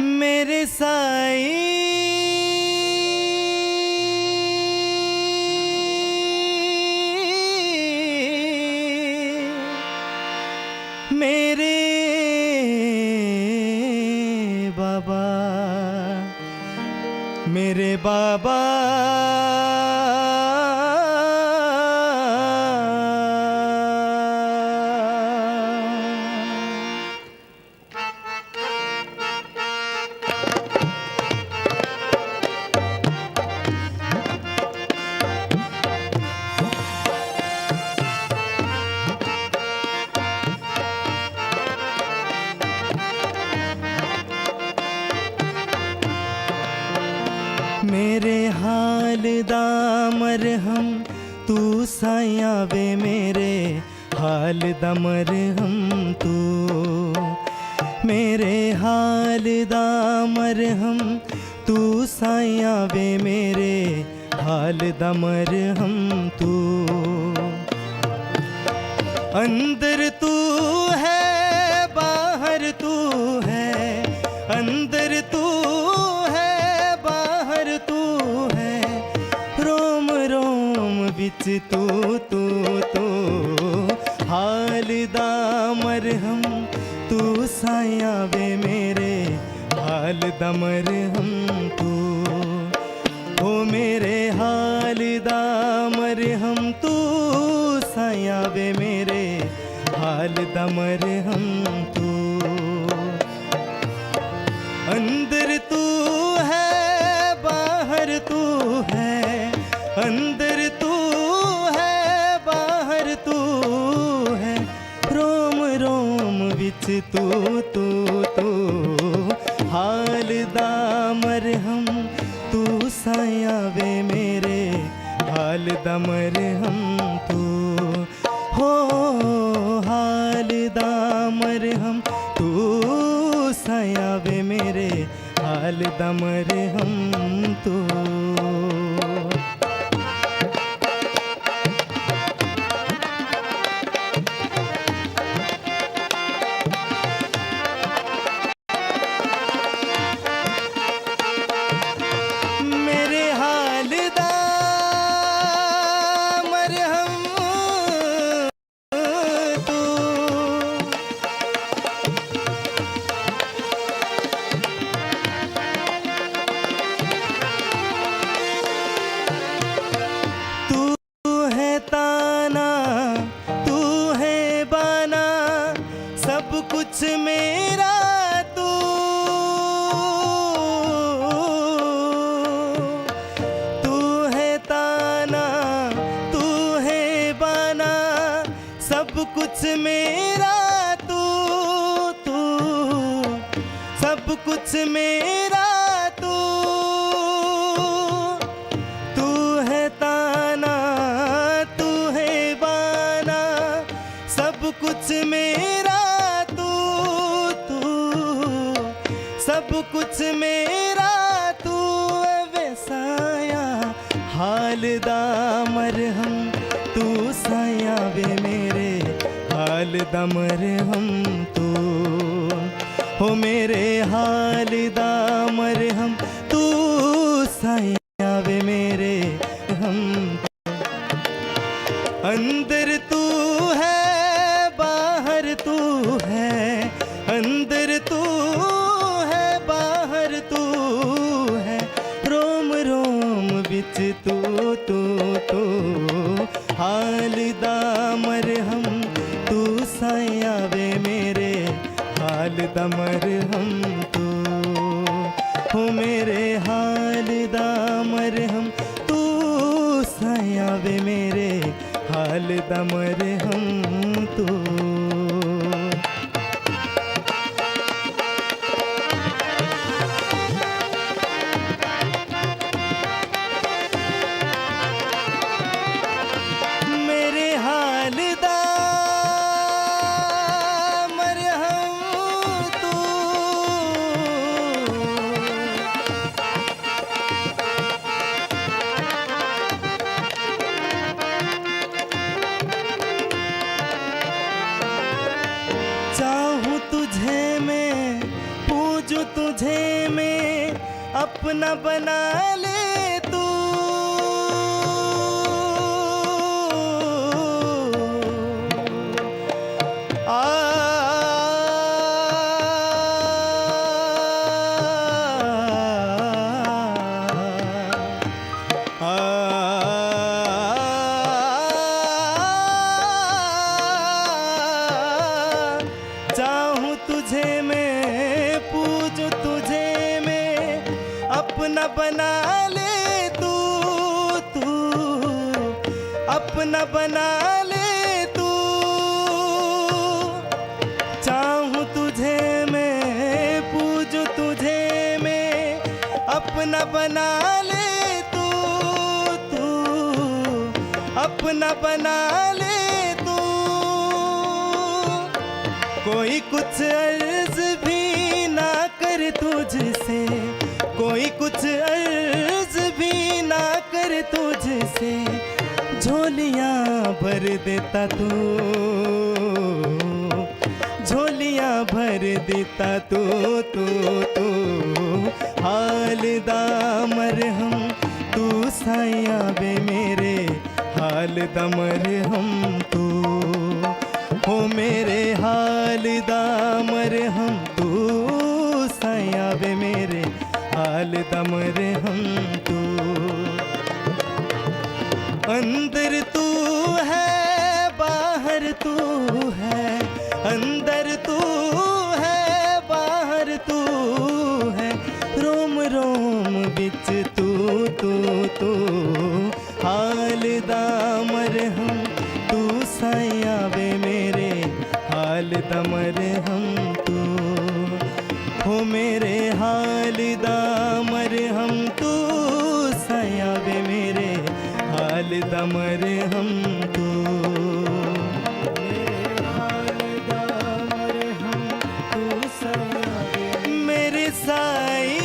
मेरे साईं मेरे बाबा मेरे बाबा मेरे हाल दा मरहम तू साया वे मेरे हाल दा मरहम तू मेरे हाल दा मरहम तू साया वे मेरे हाल दा मरहम तू अंदर तू है बाहर तू है अंदर तू है बाहर तू है रोम रोम बिच तू तू तू हाल दा मरहम तू साया वे मेरे हाल दा मरहम तू ओ मेरे हाल दा मरहम तू साया वे मेरे हाल दा मरहम तू अंदर तू है बाहर तू है अंदर तू है बाहर तू है रोम रोम बिच तू तू तू हाल दा मरहम तू साया वे मेरे हाल दा मरहम तू हो हाल दा मरहम तू साया वे मेरे हाल दा मरहम तू मेरे हाल दा मरहम तू तू है ताना तू है बाना सब कुछ मेरा तू तू है ताना तू है बाना सब कुछ मेरा तू तू सब कुछ मेरा तू तू है ताना तू है बाना सब कुछ मेरा तू तू सब कुछ मेरा तू वैसाया हाल दा मरहम तू साया वे मेरे हाल दा मरहम तू हो मेरे हाल दा मरहम तू साया वे मेरे हम अंदर तू है बाहर तू है अंदर तू है बाहर तू है रोम रोम बिच तू तू तू हाल दा मरहम तू साया वे मेरे हाल दा मरहम तू हो मेरे हाल दा मरहम तू साया वे मेरे हाल दा मरहम तू मेरे हाल दा मरहम तू चाहूं तुझे मैं पूजूं तुझे मैं अपना बना ले तू चाहूं तुझे मैं पूजूं तुझे मैं अपना बना ले तू तू अपना बना ले तू चाहूं तुझे मैं पूजूं तुझे मैं अपना बना ले तू तू अपना बना ले तू, कोई कुछ अर्ज भी ना कर तुझसे, कोई कुछ अर्ज भी ना कर तुझसे, झोलियां भर देता तू, झोलियां भर देता तू, तू हाल दामर हम, तू साया बे मेरे हाल दमर हम तू, हो मेरे हाल दामर हम, तू साया बे मेरे हाल दमर हम तू। अंदर तू है बाहर तू है, अंदर तू है बाहर तू है, रोम रोम बिच तू तू तू हाल दामर हम, तू साया बे मेरे हाल दमर हम तू, हो मेरे हाल दामर हम, तू साया बे मेरे हाल दमर हम तू, मेरे हाल दामर हम, तू साया बे मेरे साई,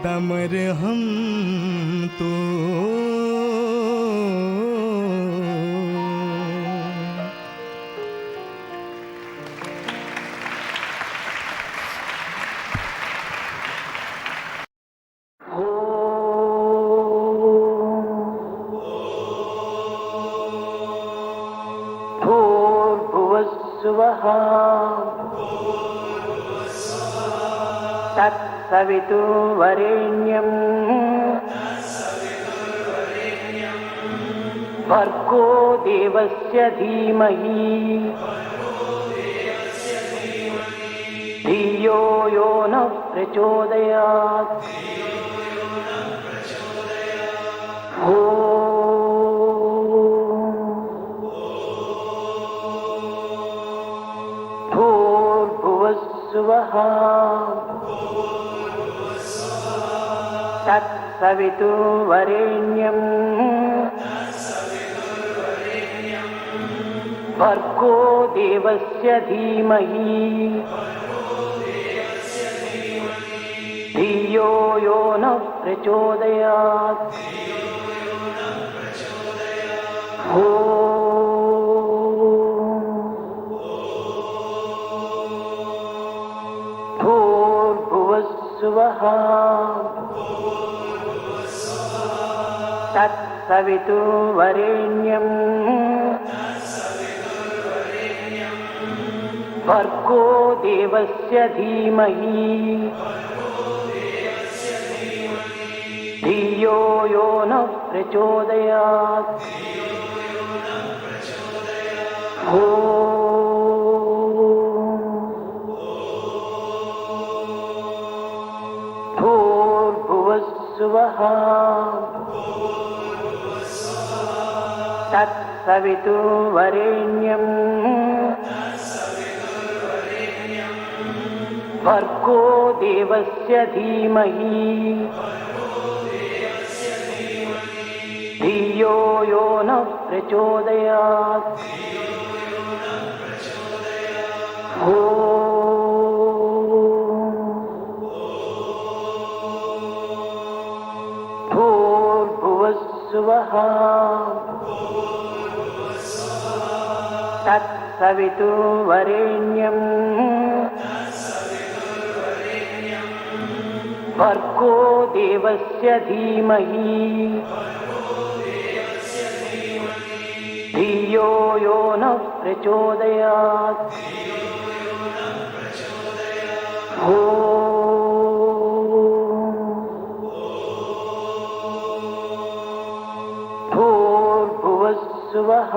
दमर हम तो। तत्सवितुर्वरेण्यं भर्गो देवस्य धीमहि धियो यो नः प्रचोदयात्। भूर्भुवस्सुवः तत्सवितुर्वरेण्यं भर्गो देवस्य धीमहि धियो यो नः प्रचोदयात्। भूर्भुवस्सुवः तत्सवितुर्वरेण्यं भर्गो देवस्य धीमहि धियो यो नः प्रचोदयात्। भूर्भुवस्सुवः तत्सवितुर्वरेण्यं भर्गो देवस्य धीमहि धियो यो नः प्रचोदयात्। भूर्भुवस्सुवः तत्सवितुर्वरेण्यं भर्गो देवस्य धीमहि धियो यो नः प्रचोदयात् भूर्भुवस्सुवः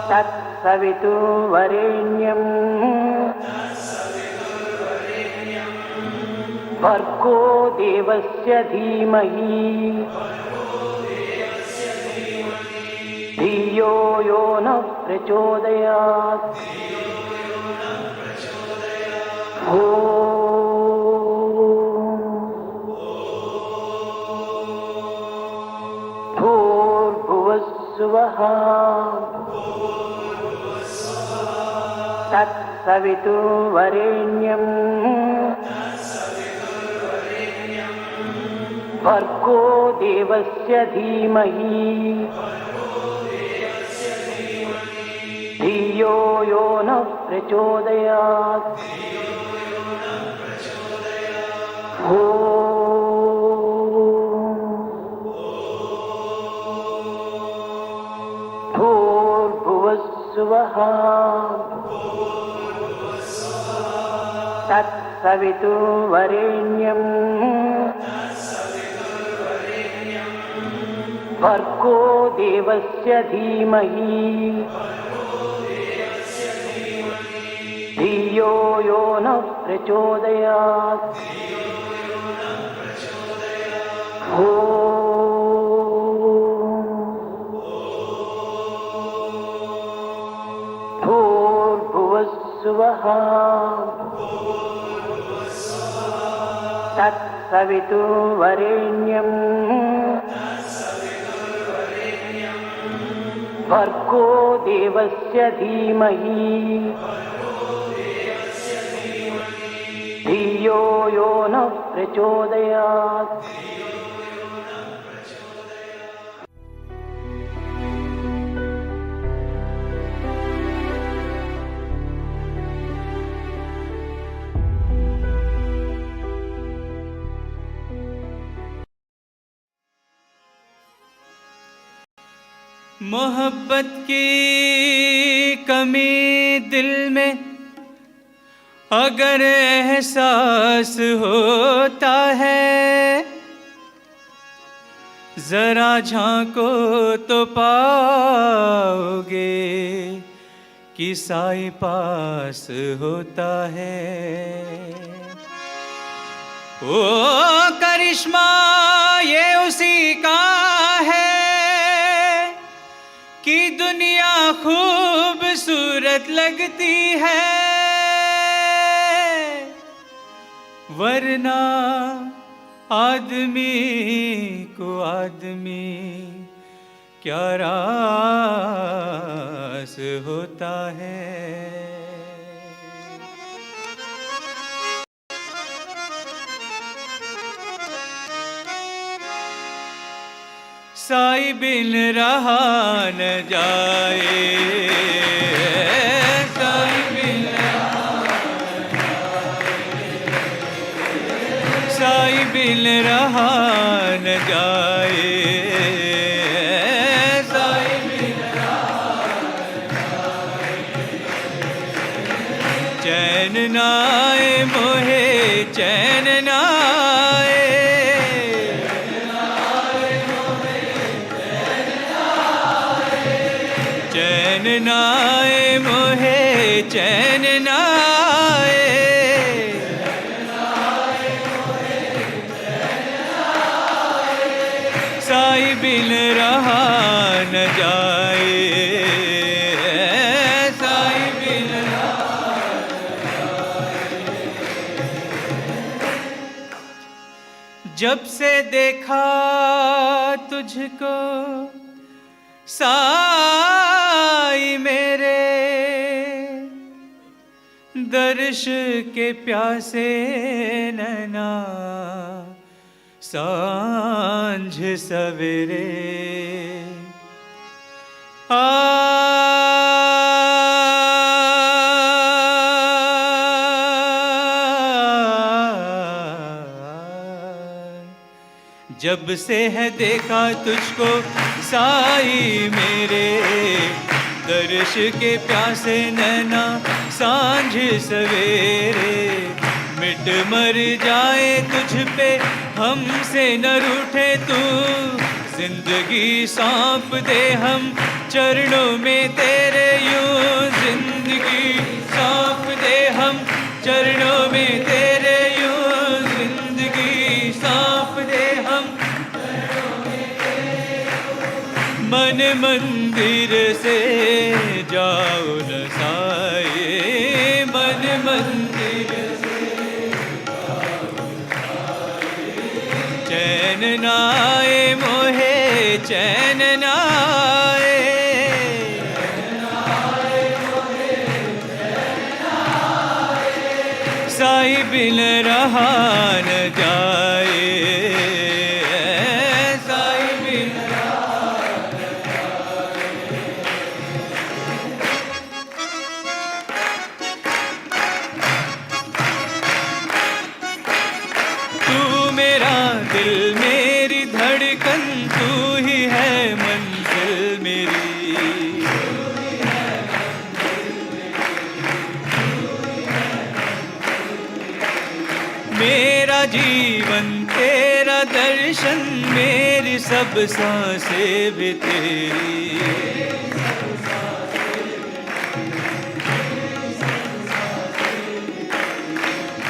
तत्सवितुर्वरेण्यम् भर्गो देवस्य धीमहि धियो यो नः प्रचोदयात् भूर्भुवस्सुवः तत्सवितुर्वरेण्यम् भर्गो देवस्य धीमहि धियो यो नः प्रचोदयात् भूर्भुवस्सुवः तत्सवितुर्वरेण्यम् भर्गो देवस्य धीमहि धियो यो नः प्रचोदयात् भूर्भुवस्सुवः तत्सवितुर्वरेण्यम् भर्गो देवस्य धीमहि धियो यो नः प्रचोदयात् मोहब्बत की कमी दिल में अगर एहसास होता है, जरा झांको तो पाओगे कि साई पास होता है। ओ करिश्मा ये उसी का है कि दुनिया खूबसूरत लगती है, वरना आदमी को आदमी क्या रास होता है। साई बिन रहा न जाए, साई बिन रहा न जाए, साई बिन रहा न जाए, साई बिन रहा न जाए। चैन नाए मोहे चैन नाए, चैन नाए मोहे चैन नाए, साई बिन रहा न जाए, साई बिन रहा न जाए। जब से देखा तुझको साई मेरे, दर्श के प्यासे नैना सांझ सवेरे। जब से है देखा तुझको साई मेरे, दर्श के प्यासे नैना सांझ सवेरे, मिट मर जाए तुझ पे हमसे न रूठे तू, जिंदगी सौंप दे हम चरणों में तेरे यूं, जिंदगी सौंप दे हम चरणों में तेरे यूं, जिंदगी सौंप दे हम चरणों में तेरे यूं। मन मंदिर से जाओ न साए, मन मंदिर से जाओ न साए, चैन नाए मोहे चैन नाए, साई बिन रहा न जाए, साई बिन रहा न जाए। तू मेरा दिल मेरी धड़कन, तू ही है मंजिल मेरी, मेरा जीवन तेरा दर्शन, मेरी सब सांसें भी तेरी,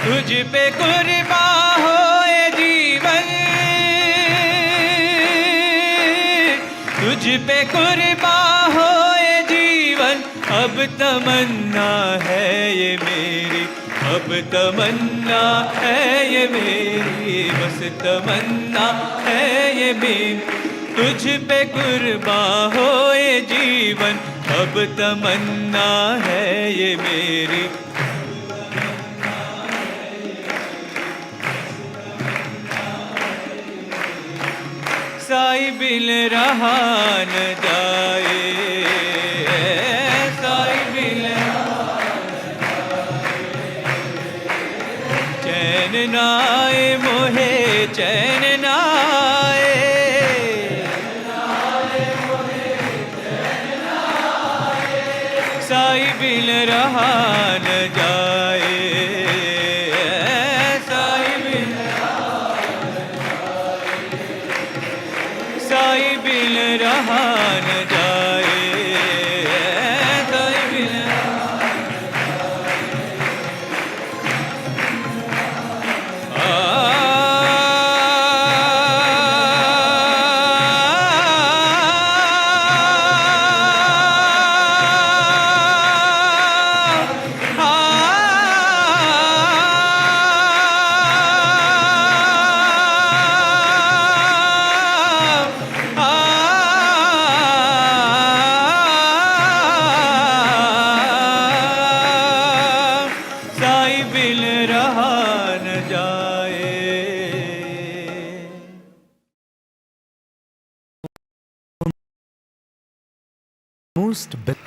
तुझ पे कुर्बान हो ये जीवन, तुझ पे कुर्बान हो ये जीवन, अब तमन्ना है ये मेरी, अब तमन्ना है ये मेरी, बस तमन्ना है ये मेरी, तुझ पे कुर्बान हो ये जीवन, अब तमन्ना है ये मेरी। साई बिन रहा न जाए, साई बिन चैन नाए मोहे चैन नाए, साई बिन रहा न जाए, साई बिन साई बिन रहा न जाए, साई बिन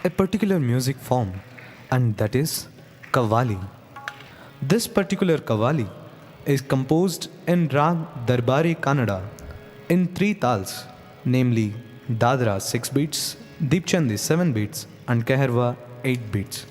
a particular music form, and that is Qawwali. This particular Qawwali is composed in Rag Darbari Kannada in 3 tals, namely Dadra 6 beats, Deepchandi 7 beats, and Kaharwa 8 beats.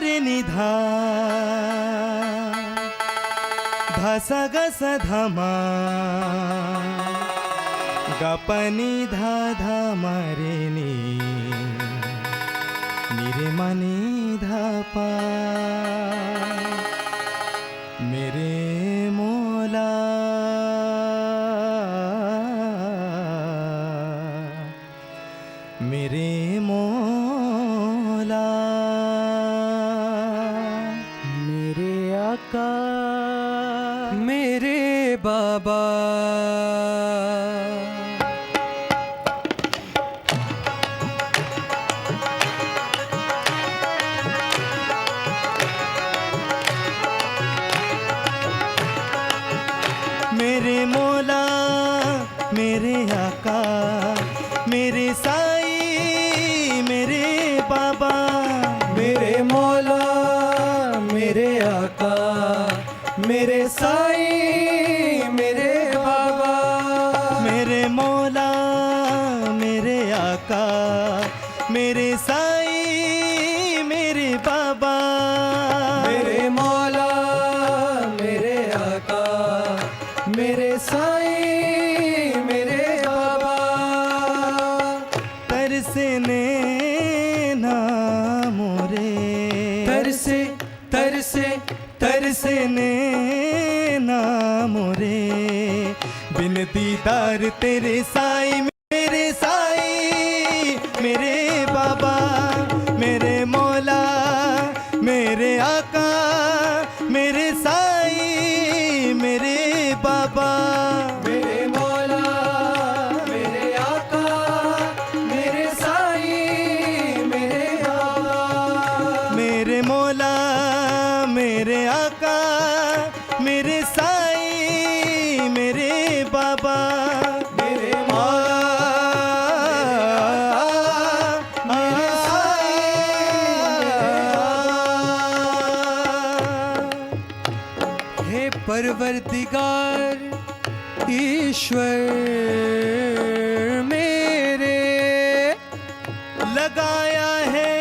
रे नि धा धा सा ग सा धा मा ग प नि धा धा मा रे नि रे मा नि धा पा मेरे मौला मेरे मौला मेरे आका मेरे बाबा मेरे मौला मेरे आका मेरे साईं मेरे बाबा मेरे मौला मेरे आका मेरे साईं मेरे बाबा मेरे मौला मेरे आका मेरे साईं मेरे बाबा मेरे मौला मेरे आका मेरे साईं मेरे बाबा तरसे नैना मोरे तरसे तरसे तरसे नैना मोरे बिन दीदार तेरे साईं मेरे साईं मेरे बाबा मेरे मौला मेरे आका मेरे साईं मेरे बाबा मेरे मौला मेरे आका मेरे साईं मेरे बाबा मेरे मौला मेरे आका मेरे साईं मेरे बाबा मेरे मौला मेरे साईं हे परवरदिगार ईश्वर मेरे लगाया है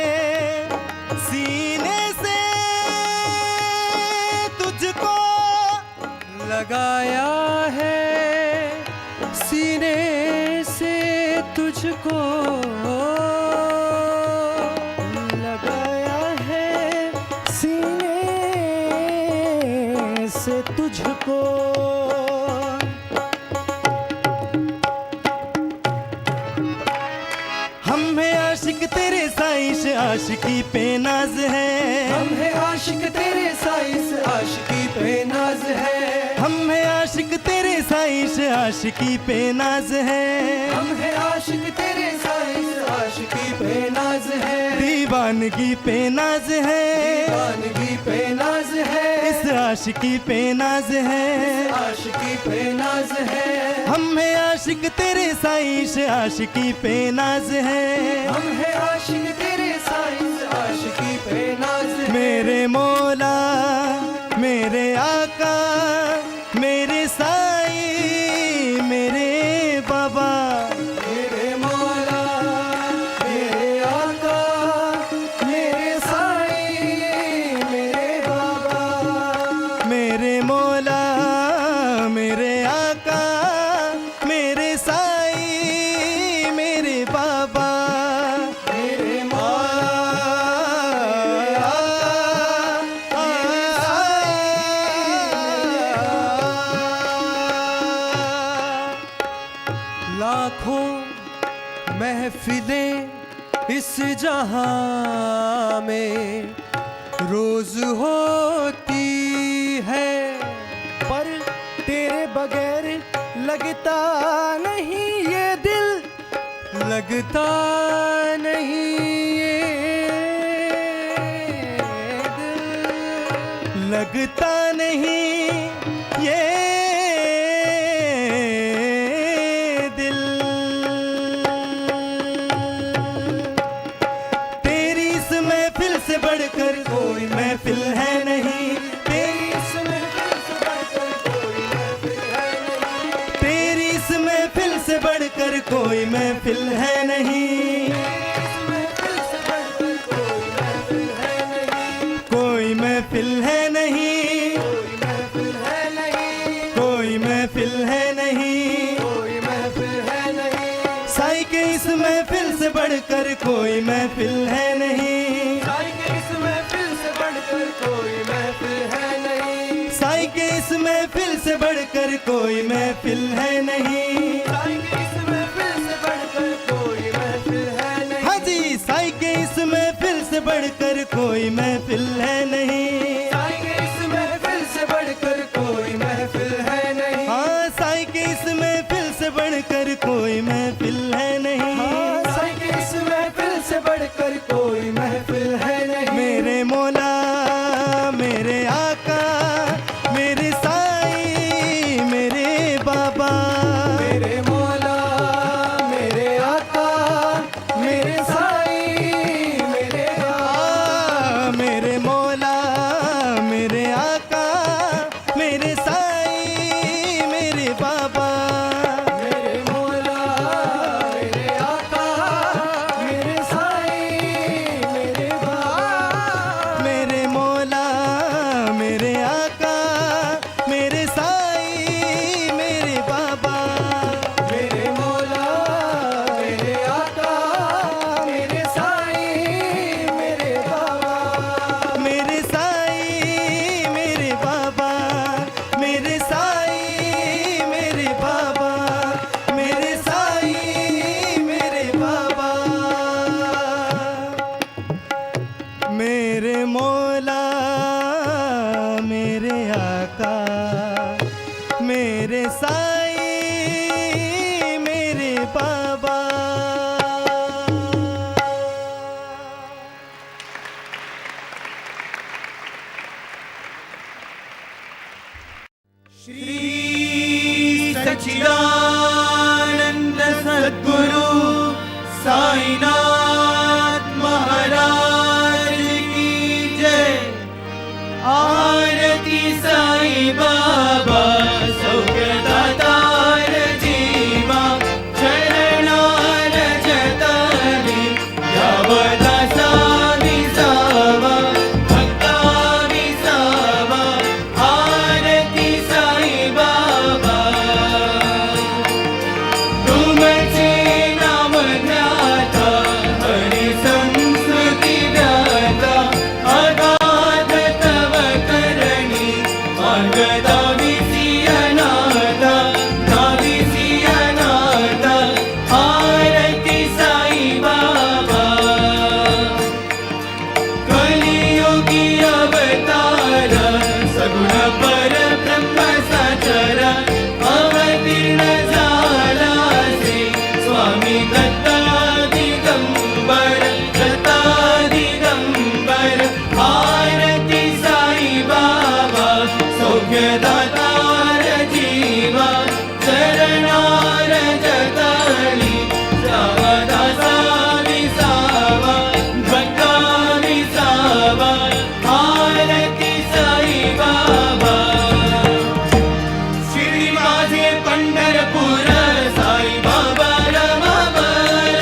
सीने से तुझको लगाया है सीने से तुझको लगाया है सीने से तुझको हम हैं आशिक तेरे साईं से आशिकी पे नाज है हम है आशिक तेरे साईं से आशिकी पे नाज है हम हैं आशिक तेरे साईं से आशिकी पे नाज है हम है आशिक तेरे साईं से आशिकी पे नाज है दीवानगी पे नाज है दीवानगी पे नाज है इस आशिकी पे नाज है आशिकी पे नाज है हम हैं आशिक तेरे साईं से आशिकी पे नाज है हम है आशिक तेरे साईं से आशिकी पे नाज है मेरे मौला मेरे आका मेरे साईं मेरे बाबा मेरे मौला मेरे आका मेरे साईं मेरे बाबा मेरे मौला मेरे आका मेरे साईं मेरे बाबा मेरे मौला लाखों महफिलें इस जहां में रोज होती है पर तेरे बगैर लगता नहीं ये दिल लगता नहीं ये दिल लगता नहीं ये दिल तेरी इस महफिल से बढ़कर कोई महफिल है नहीं तेरी इस महफिल से बढ़कर कोई महफिल है नहीं तेरी इस महफिल से बढ़कर कोई महफिल है नहीं के इस महफिल से बढ़कर कोई महफिल है नहीं। साई के इस महफिल से बढ़कर कोई महफिल है नहीं। साई के इस महफिल से बढ़कर कोई महफिल है नहीं। साई के इस महफिल से बढ़कर कोई महफिल है नहीं। हाँ जी, साई के इस महफिल से बढ़कर कोई महफिल है नहीं। साई के इस महफिल से बढ़कर कोई महफिल है नहीं। हाँ, साई के इस महफिल से बढ़कर कोई महफिल है नहीं। हाँ, साई के इस महफिल से बढ़कर कोई महफिल है नहीं। मेरे मौला, मेरे आका, मेरे साई, मेरे बाबा। मेरे मौला, मेरे आका, मेरे साई, मेरे बाबा। मेरे मौला, मेरे आका, मेरे साई, मेरे बाबा। मेरे मौला, मेरे आका, मेरे साई, मेरे बाबा। मेरे मौला, मेरे आका, मेरे साई, मेरे बाबा। मेरे मौला, मेरे आका, मेरे साई, मेरे बाबा। मेरे साई, मेरे बाबा। मेरे साई, मेरे बाबा। मेरे साई, मेरे बाबा। मेरे मौला, मेरे आका, मेरे साई, मेरे बाबा। श्री सच्चिदानंद सद्गुरु साईनाथ महाराज की जय। आरती साई बाबा सौख्यदातार जीवा शरणार जतनी यावदासा विसावा भक्ता विसावा। आरती साई बाबा तुमचे नाम ध्याता हरि संस्कृती व्याता। अगाध तव करणी मार्गदा विसियनाथा विसियनाथा। आरती साई बाबा कलियुगी अवतार सगुण पर ब्रह्म साचार। अवतीर्ण झाला श्री स्वामी दत्ता दिगंबर दत्ता दिगंबर। आरती साई बाबा सौख्यदातार जीवा शरणार जतनी सावदासा विसावा भक्ता विसावा। आरती साई बाबा शिर्डी माझे पंढरपूर साई बाबा रमावर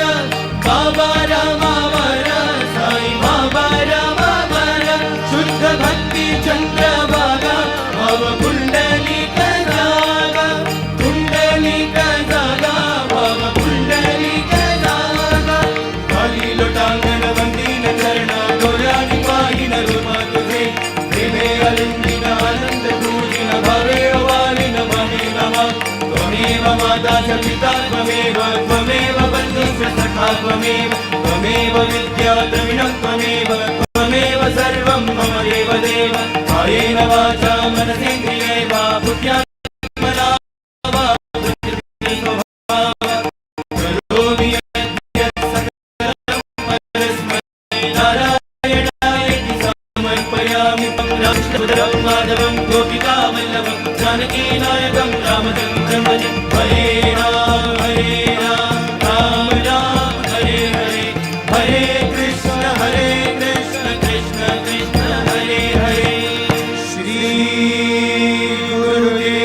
बाबा रमावर साई बाबा रमावर। शुद्ध भक्ती चंद्रभागा भाव कुंडलिक जागा कुंडलिक जागा भाव कुंडलिक जागा। खाली लोटांगण वंदीन चरण गौरानी पाहिन रूपा तुझे प्रेमे अलिंगिन आनंद पूजिन भावे वालिन महे नमः। त्वमेव माता च पिता त्वमेव त्वमेव बन्धुश्च सखा त्वमेव त्वमेव विद्या द्रविणं त्वमेव त्वमेव सर्वं मम देव देव। कायेन वाचा मनसेन्द्रियैर्वा बुद्ध्यात्मना वा करोमि यत् सकलं परस्मै नारायणाय समर्पयामि। रामचन्द्रं माधवं गोपिका वल्लभं जानकी नायकं रामचन्द्रं भजे। हरे राम राम राम हरे हरे हरे कृष्ण कृष्ण कृष्ण हरे हरे। श्री गुरुदेव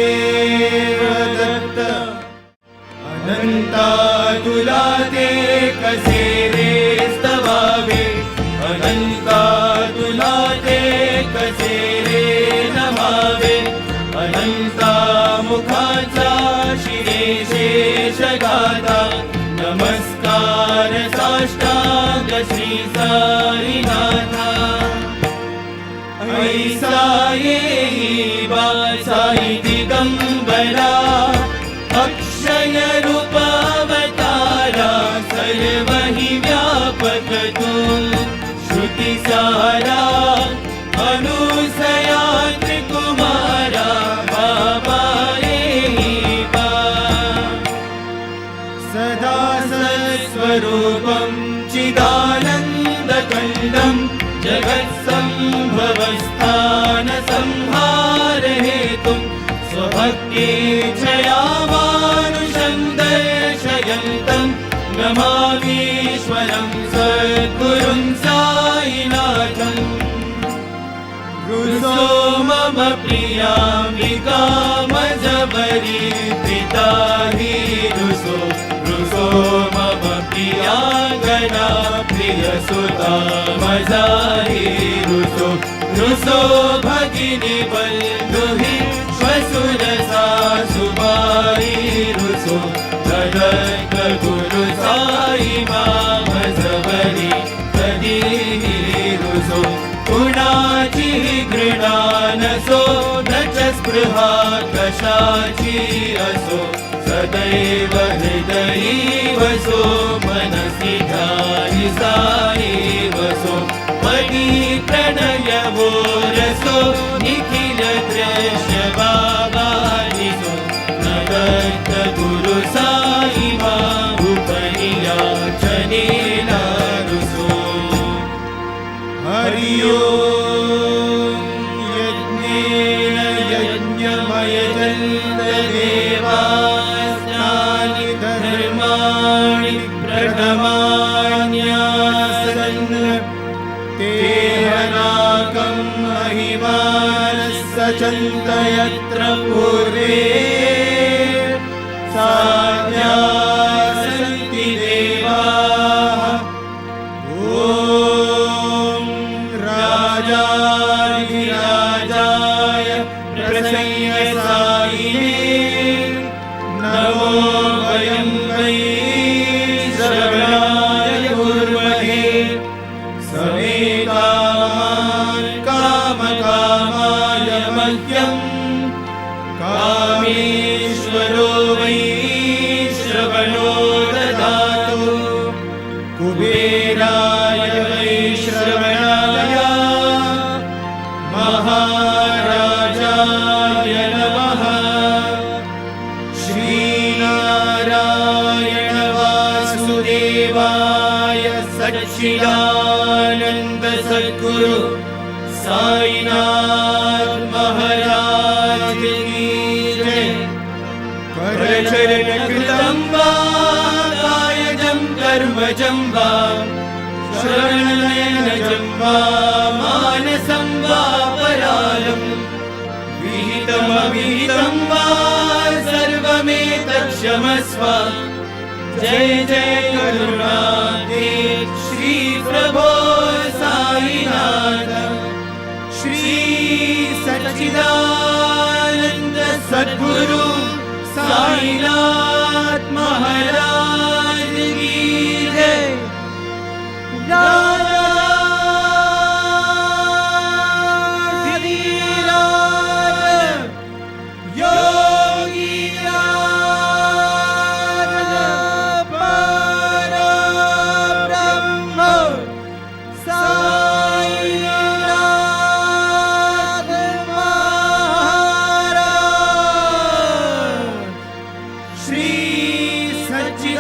नमस्कार साष्टांग श्री साईनाथा ऐसा येही साई दिगंबरा अक्षय रूप अवतारा सर्व ही व्यापक तू श्रुति सारा अनुसयात कुमारा बाबा येही बा सदा सत्स्वरूपं चिदानन्दकण्डं जगत्सम्भवस्थान संहार हेतुं स्वभक्तेच्छया मानुषं दर्शयन्तं नमामीश्वरं सद्गुरुं साईनाथम् गुरुसो मम प्रियाम्बिकामजबरी पिता हि रुसो मम प्रियाङ्गना प्रियसुता मजाहि रुसो भगिनी बन्धुहि श्वशुर सासुबाई रुसो ददत्त गुरु साई मामजबरी तदीहि रुसो गुणाची घृणा नसो न च स्पृहा कशाची असो सदैव हृदयी वसो मनसि ध्यानि साई वसो मनी प्रणयवो रसो निखिल दृश्य बाबानिसो नदत्त गुरु साई मामुपनिया चनेला रुसो हरि ओम यज्ञेन यज्ञमयजन्तदेवास्तानि धर्माणि प्रथमान्यासन् तेहनाकं महिमानः सचन्त यत्र पूर्वे साध्या सन्ति देवाः ॐ राजाधिराजाय प्रसन्न साईने नमो वयं वै श्रवणाय कुर्महे समे कामान् कामकामाय मह्यं कामेश्वरो वै श्रवणो ददातु कुबेराय वै श्रवणाय महाराजाय नमः श्रीनारायण वासुदेवाय सच्चिदानन्द सद्गुरु साईनाथ महाराज की जय करचरण कृतं वा कायजं कर्मजं वा शरणनयनजं वा मानसं वा परायं विहितमविहितं वा सर्वमेतत्क्षमस्व जय जय करुणाब्धे श्री प्रभो साईनाथ श्री सच्चिदानंद सद्गुरु साईनाथ महाराज की जय सच्चिदानंद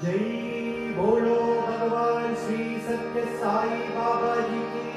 जय बोलो भगवान श्री सत्य साई बाबा जी की